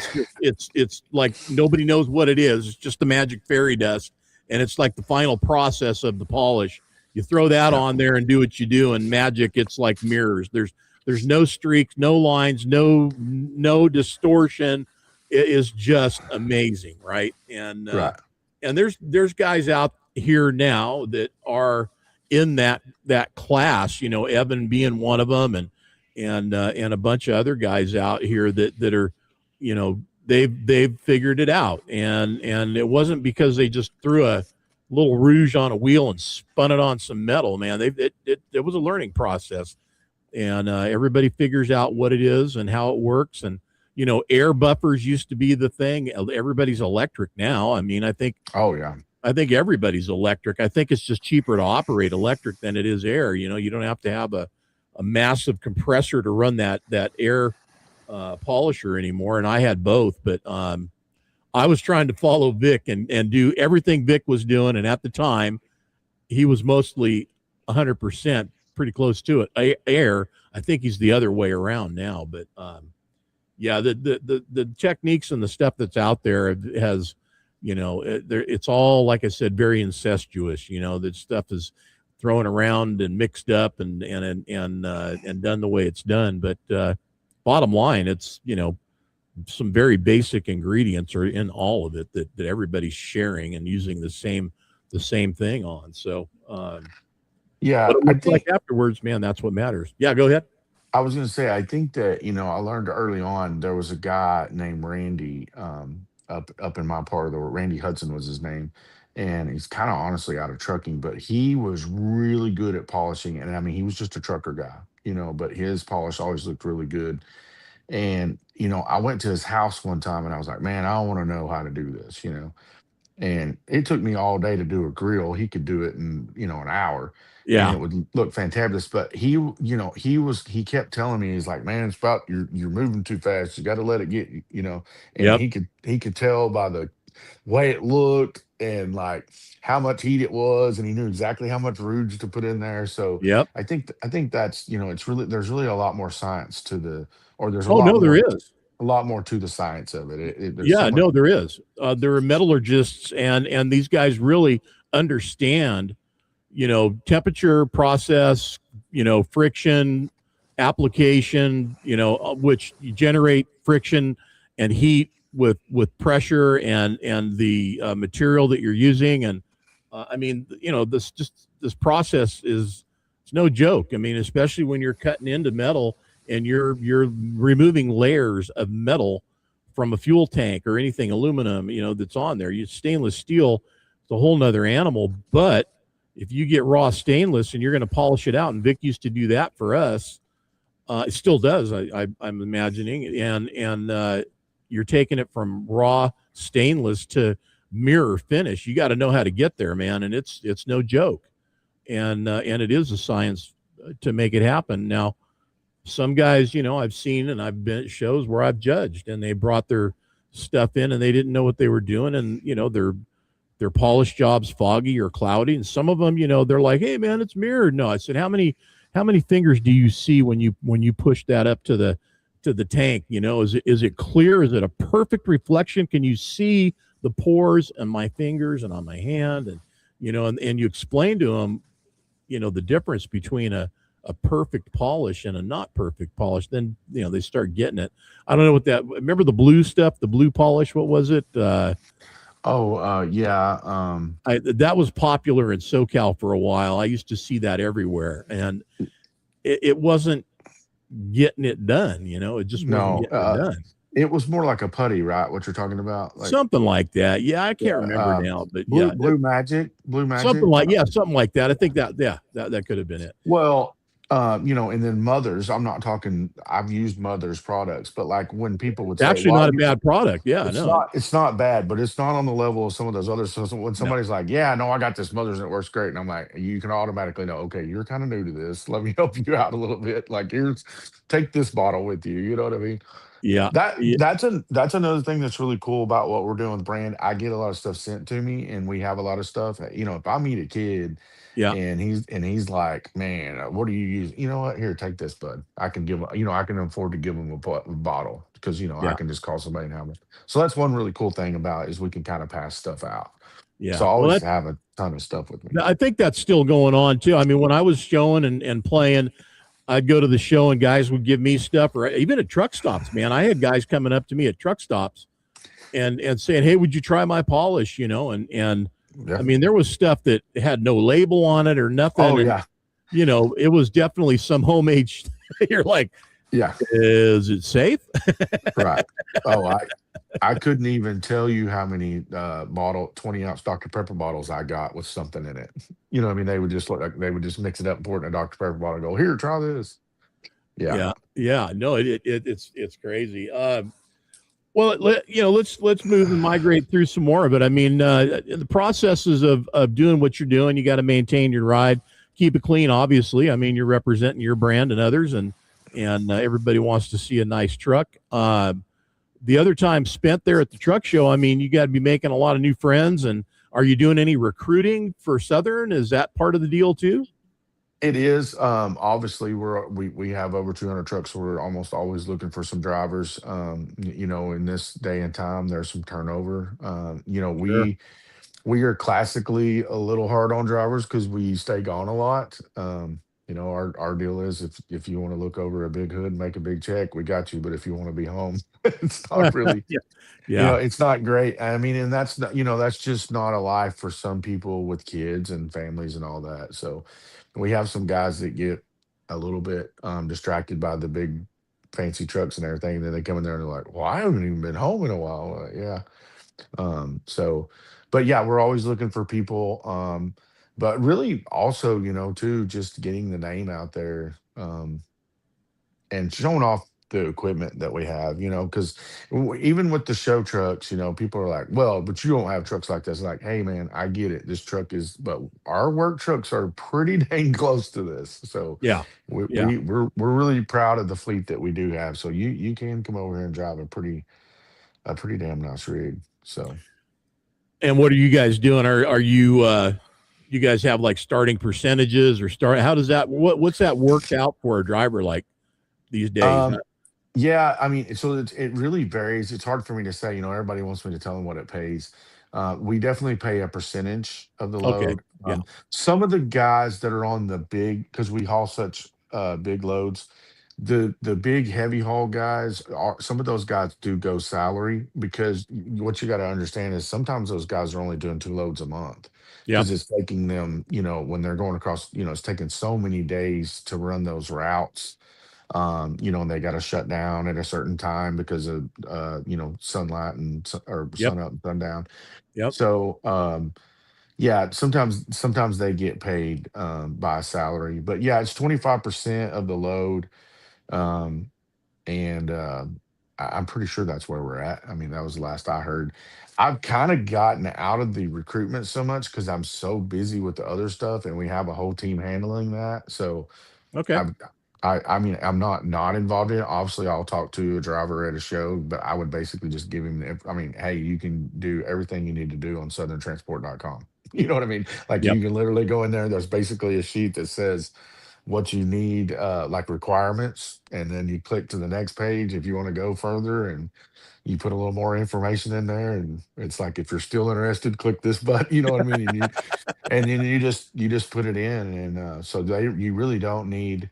it's like nobody knows what it is. It's just the magic fairy dust, and it's like the final process of the polish. You throw that yeah, on there and do what you do, and magic. It's like mirrors. There's no streaks, no lines, no distortion. It is just amazing, right? right. And there's guys out here now that are in that class, you know, Evan being one of them, and a bunch of other guys out here that are, you know, they've figured it out, and it wasn't because they just threw a little rouge on a wheel and spun it on some metal, man. It was a learning process, and everybody figures out what it is and how it works. And you know, air buffers used to be the thing. Everybody's electric now. I mean, Oh yeah. I think everybody's electric. I think it's just cheaper to operate electric than it is air. You know, you don't have to have a massive compressor to run that air polisher anymore. And I had both, but I was trying to follow Vic and do everything Vic was doing. And at the time, he was mostly 100%, pretty close to it. Air. I think he's the other way around now. But yeah, the techniques and the stuff that's out there has, you know, it's all, like I said, very incestuous. You know, that stuff is thrown around and mixed up and done the way it's done. But bottom line, it's, you know, some very basic ingredients are in all of it that everybody's sharing and using the same thing on. So Yeah, what it I looks like think afterwards, man, that's what matters. Yeah, go ahead. I was going to say, I think that, you know, I learned early on there was a guy named Randy, up in my part of the world. Randy Hudson was his name, and he's kind of honestly out of trucking, but he was really good at polishing. And I mean, he was just a trucker guy, you know, but his polish always looked really good. And you know, I went to his house one time, and I was like, man, I want to know how to do this, you know. And it took me all day to do a grill. He could do it in, you know, an hour, and Yeah. it would look fantabulous. But you know, he kept telling me, he's like, man, it's about, you're moving too fast. You got to let it get, you know. And Yep. he could tell by the way it looked, and like how much heat it was, and he knew exactly how much rouge to put in there. So Yep. I think that's, you know, it's really, there's really a lot more science to the, or there's Oh no, there is. a lot more to the science of it. There's so Yeah, much. no, there is. There are metallurgists, and these guys really understand, you know, temperature, process, you know, friction, application, you know, which you generate friction and heat with pressure and the material that you're using. And I mean, you know, this process is, it's no joke. I mean, especially when you're cutting into metal and you're removing layers of metal from a fuel tank or anything aluminum, you know, that's on there. You stainless steel, it's a whole nother animal. But if you get raw stainless and you're going to polish it out, and Vic used to do that for us, it still does. I'm imagining, and you're taking it from raw stainless to mirror finish. You got to know how to get there, man, and it's no joke, and it is a science to make it happen. Now, some guys, I've seen and I've been at shows where I've judged and they brought their stuff in and they didn't know what they were doing. And, their polish job's foggy or cloudy. And some of them, they're like, hey man, it's mirrored. No, I said, how many fingers do you see when you push that up to the tank? Is it clear? Is it a perfect reflection? Can you see the pores on my fingers and on my hand? And, and you explain to them, the difference between a perfect polish and a not perfect polish, then they start getting it. I don't know what that. Remember the blue stuff, the blue polish? What was it? Yeah. That was popular in SoCal for a while. I used to see that everywhere, and it wasn't getting it done. It just wasn't No, getting it done. it was more like a putty, right? What you're talking about? Like, Something like that. Yeah, I can't yeah, remember now, but yeah, Blue something Magic. like something like that. I think that could have been it. Well, and then Mothers. I'm not talking. I've used Mothers products, but like when people would say, Actually, "Well, not I've a used," bad product. Yeah, no, it's not bad, but it's not on the level of some of those others. So when no, somebody's like, "Yeah, no, I got this Mothers and it works great," and I'm like, you can automatically know, okay, you're kind of new to this. Let me help you out a little bit. Like, here's take this bottle with you. You know what I mean? yeah, yeah, That's another thing that's really cool about what we're doing with brand. I get a lot of stuff sent to me, and we have a lot of stuff. If I meet a kid yeah, and he's like, "Man, what do you use?" You know what? Here, take this, bud. I can give. I can afford to give him a bottle because I yeah, can just call somebody and have it. So that's one really cool thing about it is we can kind of pass stuff out. So yeah. I Well, always have a ton of stuff with me. I think that's still going on too. I mean, when I was showing and playing, I'd go to the show and guys would give me stuff, or even at truck stops. Man, I had guys coming up to me at truck stops and saying, "Hey, would you try my polish?" And Yeah. I mean, there was stuff that had no label on it or nothing, Oh and yeah. it was definitely some homemade. You're like, Yeah. is it safe? Right. Oh, I couldn't even tell you how many 20-ounce Dr. Pepper bottles I got with something in it. You know what I mean? They would just look like they would just mix it up and pour it in a Dr. Pepper bottle and go, here, try this. Yeah. Yeah, yeah. No, it's crazy. Well, let's move and migrate through some more of it. I mean, the processes of doing what you're doing, you got to maintain your ride, keep it clean. Obviously, I mean, you're representing your brand and others, and everybody wants to see a nice truck. The other time spent there at the truck show, I mean, you got to be making a lot of new friends. And are you doing any recruiting for Southern? Is that part of the deal too? It is. Obviously, we have over 200 trucks, so we're almost always looking for some drivers. In this day and time, there's some turnover. Sure. We are classically a little hard on drivers because we stay gone a lot. Our deal is if you want to look over a big hood and make a big check, we got you. But if you want to be home, it's not really, Yeah. Yeah. it's not great. I mean, and that's not, that's just not a life for some people with kids and families and all that. So we have some guys that get a little bit distracted by the big fancy trucks and everything. And then they come in there and they're like, well, I haven't even been home in a while. I'm like, yeah. So, but yeah, we're always looking for people. But really also, too, just getting the name out there, and showing off the equipment that we have, because even with the show trucks, people are like, well, but you don't have trucks like this. Like, hey man, I get it. This truck is, but our work trucks are pretty dang close to this. So Yeah. we, Yeah. we're really proud of the fleet that we do have. So you can come over here and drive a pretty damn nice rig. So And what are you guys doing? Are you guys have like starting percentages or start? How does that what's that worked out for a driver like these days? um yeah, I mean, so it really varies. It's hard for me to say, everybody wants me to tell them what it pays. We definitely pay a percentage of the Okay. load. Yeah. Some of the guys that are on the big, because we haul such big loads, the big heavy haul guys are, some of those guys do go salary, because what you got to understand is sometimes those guys are only doing 2 loads a month Yeah. because it's taking them, when they're going across, it's taking so many days to run those routes. And they got to shut down at a certain time because of sunlight and or Yep. sun up and sundown. Yep. So yeah, sometimes they get paid by salary, but yeah, it's 25% of the load. um and I'm pretty sure that's where we're at. I mean, that was the last I heard. I've kind of gotten out of the recruitment so much because I'm so busy with the other stuff, and we have a whole team handling that. So Okay. I've I mean, I'm not involved in it. Obviously, I'll talk to a driver at a show, but I would basically just give him I mean, hey, you can do everything you need to do on southerntransport.com. You know what I mean? Like Yep. you can literally go in there. There's basically a sheet that says what you need, like requirements, and then you click to the next page if you want to go further, and you put a little more information in there, and it's like if you're still interested, click this button. You know what I mean? And then you just put it in, and so you really don't need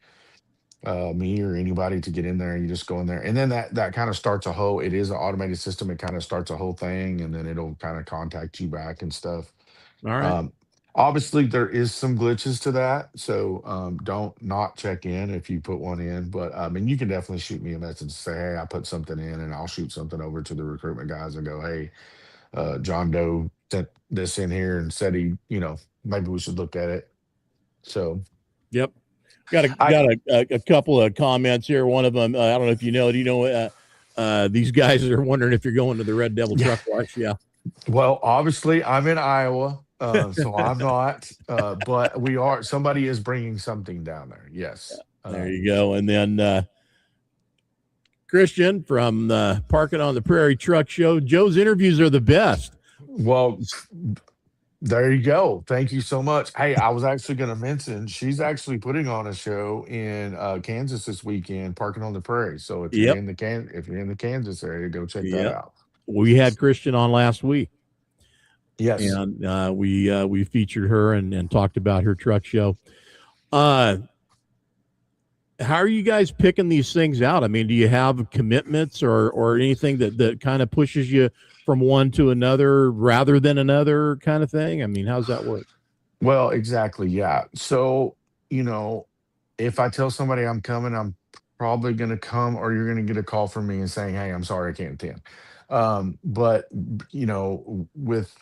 me or anybody to get in there. You just go in there, and then that kind of starts a whole. It is an automated system. It kind of starts a whole thing, and then it'll kind of contact you back and stuff. All right. Um, Obviously, there is some glitches to that, so don't not check in if you put one in. But I mean, you can definitely shoot me a message and say, "Hey, I put something in," and I'll shoot something over to the recruitment guys and go, "Hey, John Doe sent this in here and said maybe we should look at it." So Yep. Got I a couple of comments here. One of them, I don't know if you know. Do you know? These guys are wondering if you're going to the Red Devil yeah. Truck Wash. Yeah. Well, obviously, I'm in Iowa, so I'm not. But we are. Somebody is bringing something down there. Yes. There you go. And then Christian from Parking on the Prairie Truck Show. Joe's interviews are the best. Well, there you go. Thank you so much. Hey, I was actually going to mention she's actually putting on a show in Kansas this weekend, Parking on the Prairie. So if you're Yep. if you're in the Kansas area, go check that Yep. out. We had Christian on last week. Yes. And we featured her and talked about her truck show. How are you guys picking these things out? I mean, do you have commitments or anything that kind of pushes you from one to another rather than another kind of thing? I mean, how's that work? Well, exactly. Yeah. So, if I tell somebody I'm coming, I'm probably going to come, or you're going to get a call from me and saying, "Hey, I'm sorry, I can't attend." But with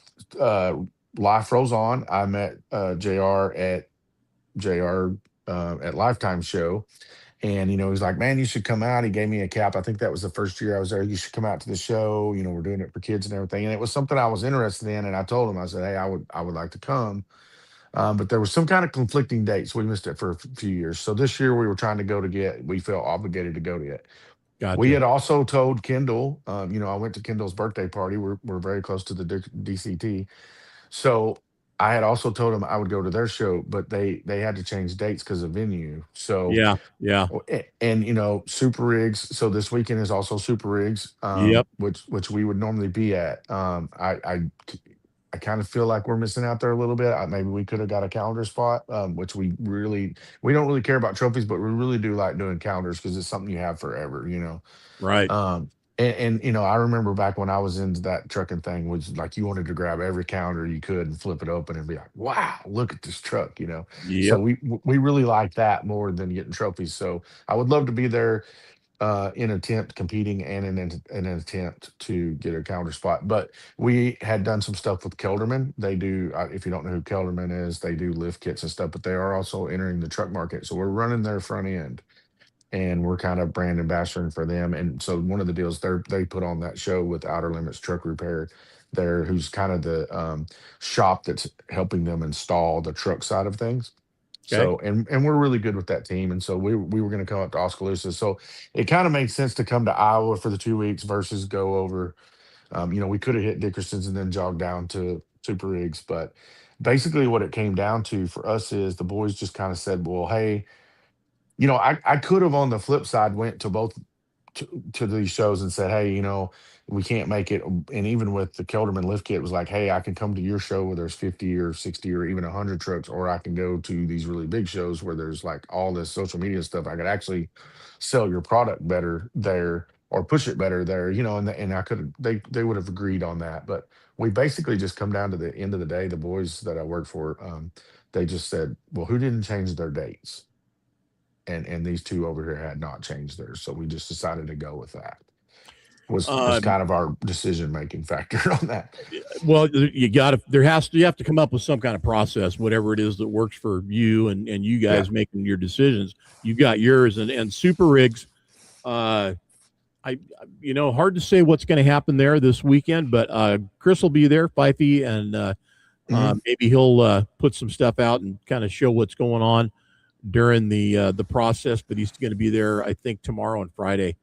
life rolls on, I met JR at Lifetime Show, and he's like, "Man, you should come out." He gave me a cap. I think that was the first year I was there. "You should come out to the show. We're doing it for kids and everything." And it was something I was interested in. And I told him, I said, "Hey, I would like to come." But there was some kind of conflicting dates. We missed it for a few years. So this year we were trying to go to get. We felt obligated to go to it. We Gotcha. had also told Kendall. I went to Kendall's birthday party. We're very close to the DCT. So I had also told them I would go to their show, but they had to change dates because of venue. So Yeah. Yeah. and Super Rigs. So this weekend is also Super Rigs, Yep. which we would normally be at. I kind of feel like we're missing out there a little bit. Maybe we could have got a calendar spot, which we don't really care about trophies, but we really do like doing calendars because it's something you have forever. Right. And I remember back when I was into that trucking thing, was like you wanted to grab every calendar you could and flip it open and be like, "Wow, look at this truck." So Yep. we really like that more than getting trophies. So I would love to be there in attempt competing and in an attempt to get a calendar spot. But we had done some stuff with Kelderman. They do, if you don't know who Kelderman is, they do lift kits and stuff, but they are also entering the truck market. So we're running their front end, and we're kind of brand ambassadoring for them. And so one of the deals they put on that show with Outer Limits Truck Repair there, who's kind of the shop that's helping them install the truck side of things. Okay. So and we're really good with that team. And so we were going to come up to Oskaloosa. So it kind of made sense to come to Iowa for the 2 weeks versus go over. We could have hit Dickerson's and then jogged down to Super Rigs, but basically what it came down to for us is the boys just kind of said, "Well, hey, I could have on the flip side went to both to these shows and said, "Hey, we can't make it." And even with the Kelderman lift kit, it was like, "Hey, I can come to your show where there's 50 or 60 or even 100 trucks, or I can go to these really big shows where there's like all this social media stuff. I could actually sell your product better there or push it better there." And I could they would have agreed on that. But we basically just come down to the end of the day. The boys that I work for, they just said, "Well, who didn't change their dates?" And these two over here had not changed theirs, so we just decided to go with that. Was kind of our decision making factor on that. Well, you have to come up with some kind of process, whatever it is that works for you and you guys making your decisions. You got yours and Super Rigs. Hard to say what's going to happen there this weekend, but Chris will be there, Fifey, and maybe he'll put some stuff out and kind of show what's going on. during the process, but he's going to be there, I think, tomorrow and Friday.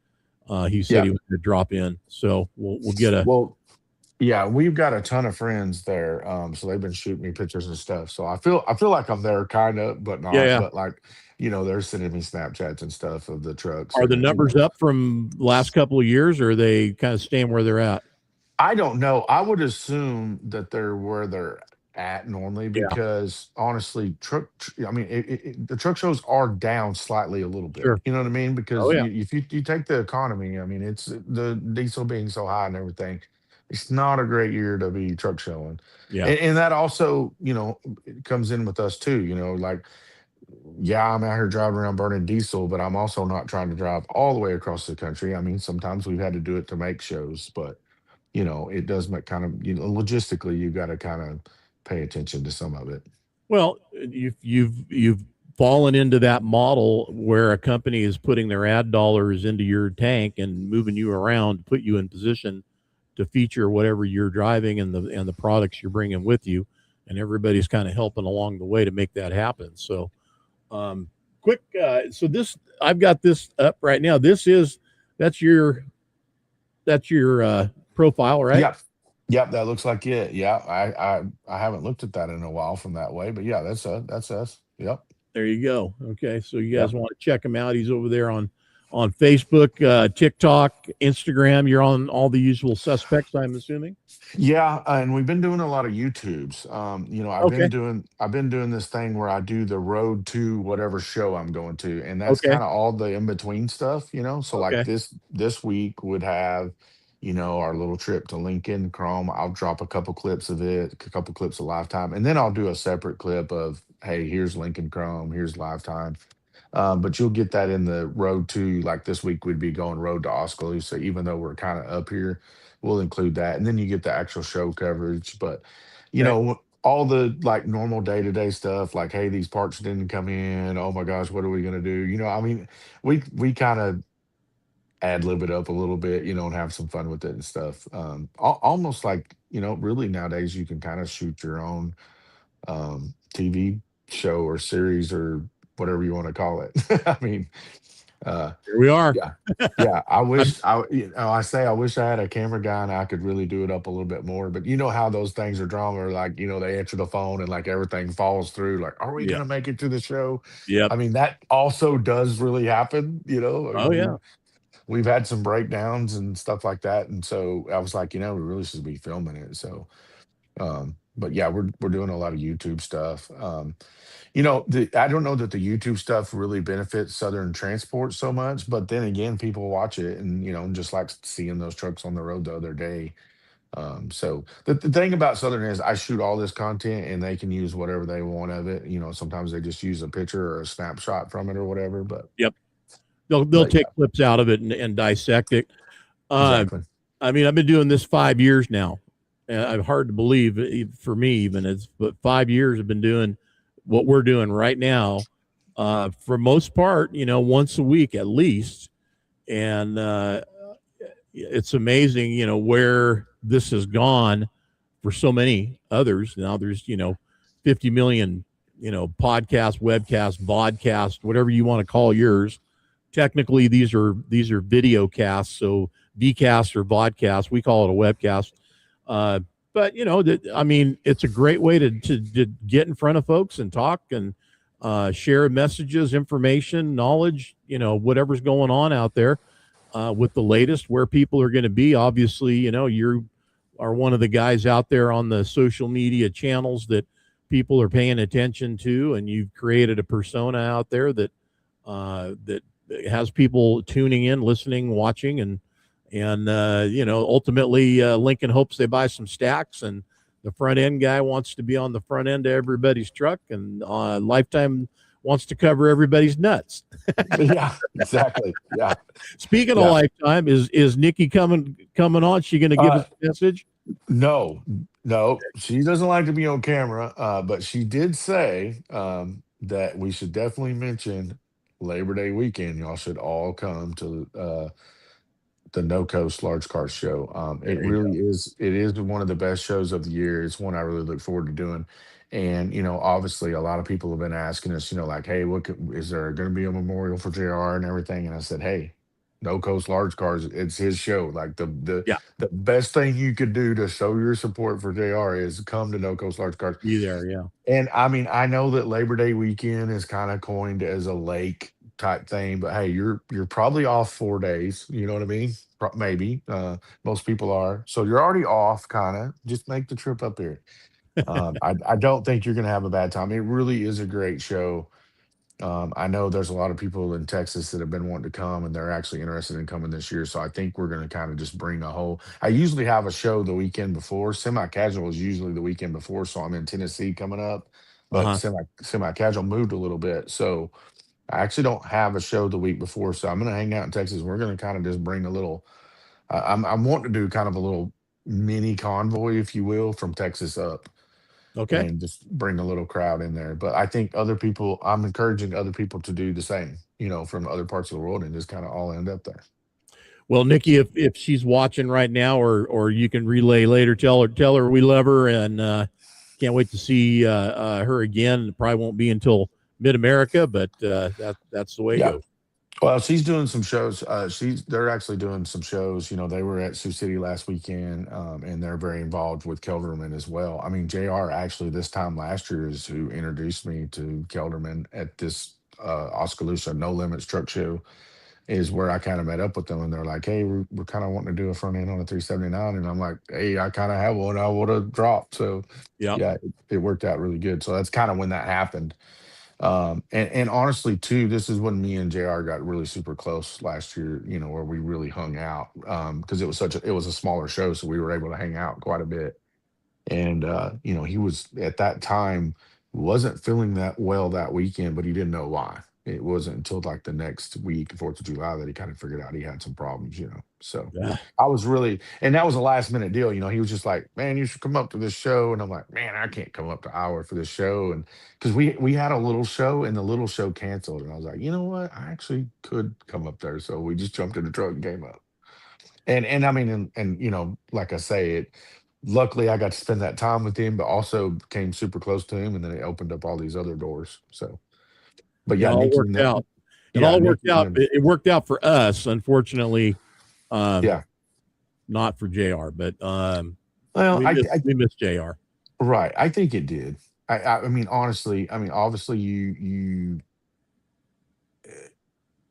He said Yeah. he was going to drop in, so we'll get a. Well, yeah, we've got a ton of friends there. So they've been shooting me pictures and stuff. So I feel like I'm there kind of, but Yeah, not. yeah. But like, they're sending me Snapchats and stuff of the trucks, Are the and numbers up from the last couple of years, or are they kind of staying where they're at? I don't know. I would assume that they're where they're at normally Yeah, because honestly, I mean, the truck shows are down slightly a little bit. sure. You know what I mean? Oh Because yeah, if you take the economy, I mean, it's the diesel being so high and everything. It's not a great year to be truck showing, yeah. and that also, it comes in with us too. Like, yeah, I'm out here driving around burning diesel, but I'm also not trying to drive all the way across the country. I mean, sometimes we've had to do it to make shows, but it does make kind of, logistically, you got to kind of pay attention to some of it. Well, you've fallen into that model where a company is putting their ad dollars into your tank and moving you around to put you in position to feature whatever you're driving and the products you're bringing with you, and everybody's kind of helping along the way to make that happen. So, quick. So this I've got this up right now. That's your that's your profile, right? Yep. Yep. That looks like it. Yeah. I haven't looked at that in a while from that way, but yeah, that's us. Yep. There you go. Okay, so you guys Yep. want to check him out? He's over there on Facebook, TikTok, Instagram. You're on all the usual suspects, I'm assuming. Yeah, and we've been doing a lot of YouTubes. Okay. I've been doing this thing where I do the road to whatever show I'm going to, and that's Okay. kind of all the in between stuff. So like Okay. this week would have, our little trip to Lincoln Chrome. I'll drop a couple clips of it, a couple clips of Lifetime, and then I'll do a separate clip of, hey, here's Lincoln Chrome, here's Lifetime. But you'll get that in the road to, like, this week we'd be going road to Oskaloo. So even though we're kind of up here, we'll include that. And then you get the actual show coverage. But, Okay. all the like normal day to day stuff, like, hey, these parts didn't come in. Oh my gosh, what are we going to do? I mean, we kind of ad lib it up a little bit, and have some fun with it and stuff. Almost like, really nowadays you can kind of shoot your own TV show or series or whatever you want to call it. I mean, Here we are. yeah, yeah. I I'm, wish I wish I had a camera guy and I could really do it up a little bit more. But you know how those things are drama, like, they answer the phone and like everything falls through. Like, are we yeah. gonna make it to the show? Yep. I mean, that also does really happen. I Oh mean, yeah. we've had some breakdowns and stuff like that, and so I was like, we really should be filming it. So, but yeah, we're doing a lot of YouTube stuff. I don't know that the YouTube stuff really benefits Southern Transport so much, but then again, people watch it and, just like seeing those trucks on the road the other day. So the thing about Southern is I shoot all this content and they can use whatever they want of it. Sometimes they just use a picture or a snapshot from it or whatever, Yep. They'll but take yeah, clips out of it and dissect it. Uh, exactly. I mean, I've been doing this 5 years now. Hard to believe for me, even but 5 years I've been doing what we're doing right now. For most part, once a week at least, and it's amazing, where this has gone for so many others. Now there's 50 million, podcast, webcast, vodcast, whatever you want to call yours. Technically, these are video casts, so vcast or vodcast. We call it a webcast. But I mean, it's a great way to get in front of folks and talk and share messages, information, knowledge, whatever's going on out there with the latest, where people are going to be. Obviously, you are one of the guys out there on the social media channels that people are paying attention to, and you've created a persona out there that has people tuning in, listening, watching, and ultimately Lincoln hopes they buy some stacks, and the front end guy wants to be on the front end of everybody's truck, and Lifetime wants to cover everybody's nuts. Yeah, exactly. Yeah, Speaking of yeah. Lifetime, is Nikki coming on? She going to give Uh, us a message? no, no, she doesn't like to be on camera, but she did say that we should definitely mention Labor Day weekend. Y'all should all come to the No Coast Large Car Show. It There you go. really is. It is one of the best shows of the year. It's one I really look forward to doing. And, obviously a lot of people have been asking us, like, hey, is there going to be a memorial for JR and everything? And I said, hey, No Coast Large Cars, it's his show. Like Yeah, the best thing you could do to show your support for JR is come to No Coast Large Cars. be there. Yeah. And I mean, I know that Labor Day weekend is kind of coined as a lake type thing, but hey, you're probably off 4 days. You know what I mean? Maybe most people are, so you're already off. Kind of just make the trip up here. I don't think you're gonna have a bad time. It really is a great show. I know there's a lot of people in Texas that have been wanting to come, and they're actually interested in coming this year. So I think we're going to kind of just bring a whole. I usually have a show the weekend before. Semi casual is usually the weekend before, so I'm in Tennessee coming up. But Uh-huh. semi casual moved a little bit, so I actually don't have a show the week before. So I'm going to hang out in Texas. We're going to kind of just bring a little. I'm wanting to do kind of a little mini convoy, if you will, from Texas up Okay. and just bring a little crowd in there. But I think I'm encouraging other people to do the same, from other parts of the world and just kind of all end up there. Well, Nikki, if she's watching right now, or you can relay later, tell her we love her, and can't wait to see her again. It probably won't be until Mid America, but that's the way it Yeah. goes. Well, she's doing some shows. They're actually doing some shows. They were at Sioux City last weekend, and they're very involved with Kelderman as well. I mean, JR actually this time last year is who introduced me to Kelderman at this Oskaloosa No Limits Truck Show, is where I kind of met up with them, and they're like, "Hey, we're kind of wanting to do a front end on a 379," and I'm like, "Hey, I kind of have one. I would have dropped." So, Yeah. yeah, it worked out really good. So that's kind of when that happened. And honestly, too, this is when me and JR got really super close last year. Where we really hung out because it was a smaller show, so we were able to hang out quite a bit. And he was at that time wasn't feeling that well that weekend, but he didn't know why. It wasn't until like the next week, 4th of July, that he kind of figured out he had some problems. So Yeah. I was really, and that was a last minute deal. He was just like, "Man, you should come up to this show." And I'm like, "Man, I can't come up to Iowa for this show." And because we had a little show and the little show canceled. And I was like, you know what? I actually could come up there. So we just jumped in the truck and came up. And I mean, and like I say, luckily I got to spend that time with him, but also became super close to him, and then it opened up all these other doors. So, but It yeah, all Nikki worked and them, out. It yeah, all worked Nikki and out. them, It worked out for us, unfortunately. Um, yeah. not for Jr. But Well, we miss Jr. right. I think it did. I mean, honestly, obviously,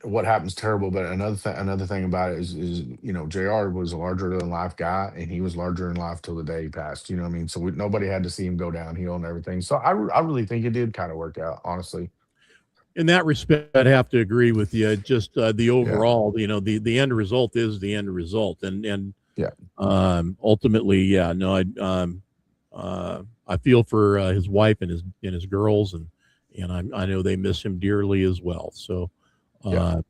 what happens terrible, but another thing about it is JR was a larger than life guy, and he was larger than life till the day he passed. You know what I mean? So nobody had to see him go downhill and everything. So I really think it did kind of work out, honestly. In that respect, I'd have to agree with you. Just the Yeah, overall, the end result is the end result, and yeah, ultimately, yeah, no, I feel for his wife and his girls, and I know they miss him dearly as well. So, yeah. uh,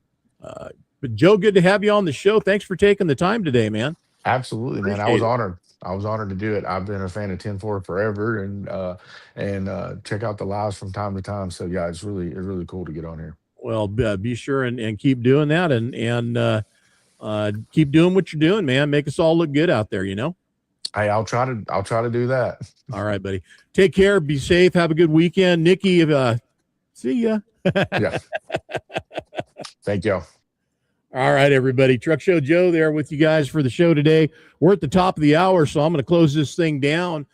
uh, but Joe, good to have you on the show. Thanks for taking the time today, man. Absolutely, man. I Appreciate was it. honored. I was honored to do it. I've been a fan of 10-4 forever, and check out the lives from time to time. So yeah, it's really cool to get on here. Well, be sure and keep doing that, and keep doing what you're doing, man. Make us all look good out there, Hey, I'll try to do that. All right, buddy. Take care. Be safe. Have a good weekend. Nikki, see ya. Yeah. Thank you. All right, everybody. Truck Show Joe there with you guys for the show today. We're at the top of the hour, so I'm going to close this thing down.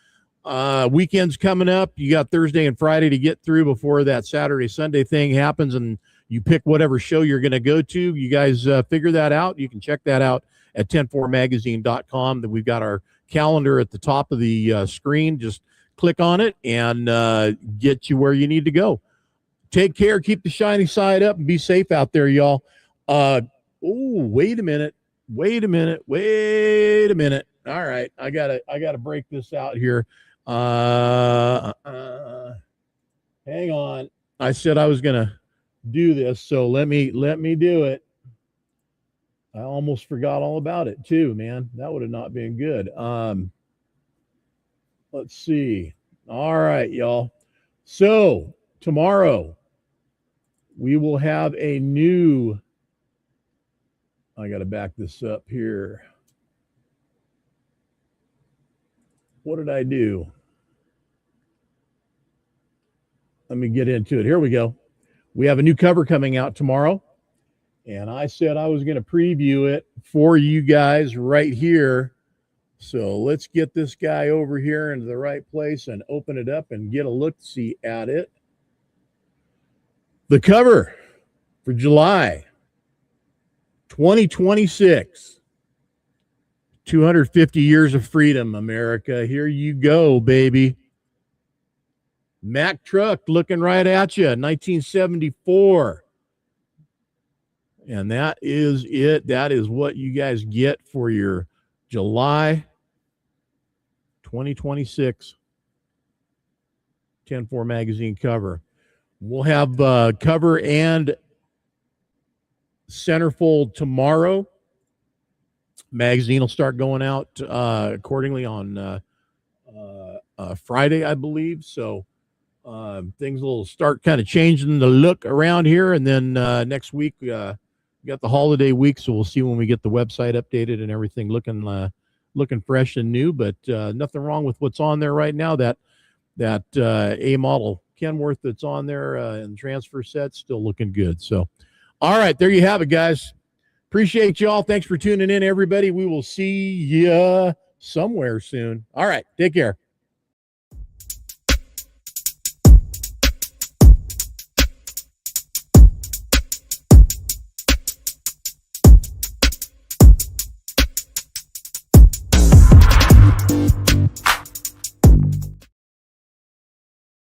Weekend's coming up. You got Thursday and Friday to get through before that Saturday, Sunday thing happens, and you pick whatever show you're going to go to. You guys figure that out. You can check that out at 104magazine.com. That we've got our calendar at the top of the screen. Just click on it and get you where you need to go. Take care. Keep the shiny side up and be safe out there, y'all. Wait a minute. All right. I gotta break this out here. Hang on. I said I was gonna do this, so let me do it. I almost forgot all about it too, man. That would have not been good. Let's see. All right, y'all. So tomorrow we will have a new. I got to back this up here. What did I do? let me get into it. Here we go. We have a new cover coming out tomorrow, and I said I was going to preview it for you guys right here. So let's get this guy over here into the right place and open it up and get a look-see at it. The cover for July 2026. 250 years of freedom, America. Here you go, baby. Mack truck looking right at you, 1974. And that is it. That is what you guys get for your July 2026 10-4 magazine cover. We'll have cover and centerfold tomorrow. Magazine will start going out accordingly on Friday, I believe. So things will start kind of changing the look around here. And then next week, we got the holiday week. So we'll see when we get the website updated and everything looking fresh and new. But nothing wrong with what's on there right now. That A model Kenworth that's on there and transfer set still looking good. So, all right, there you have it, guys. Appreciate y'all. Thanks for tuning in, everybody. We will see you somewhere soon. All right, take care.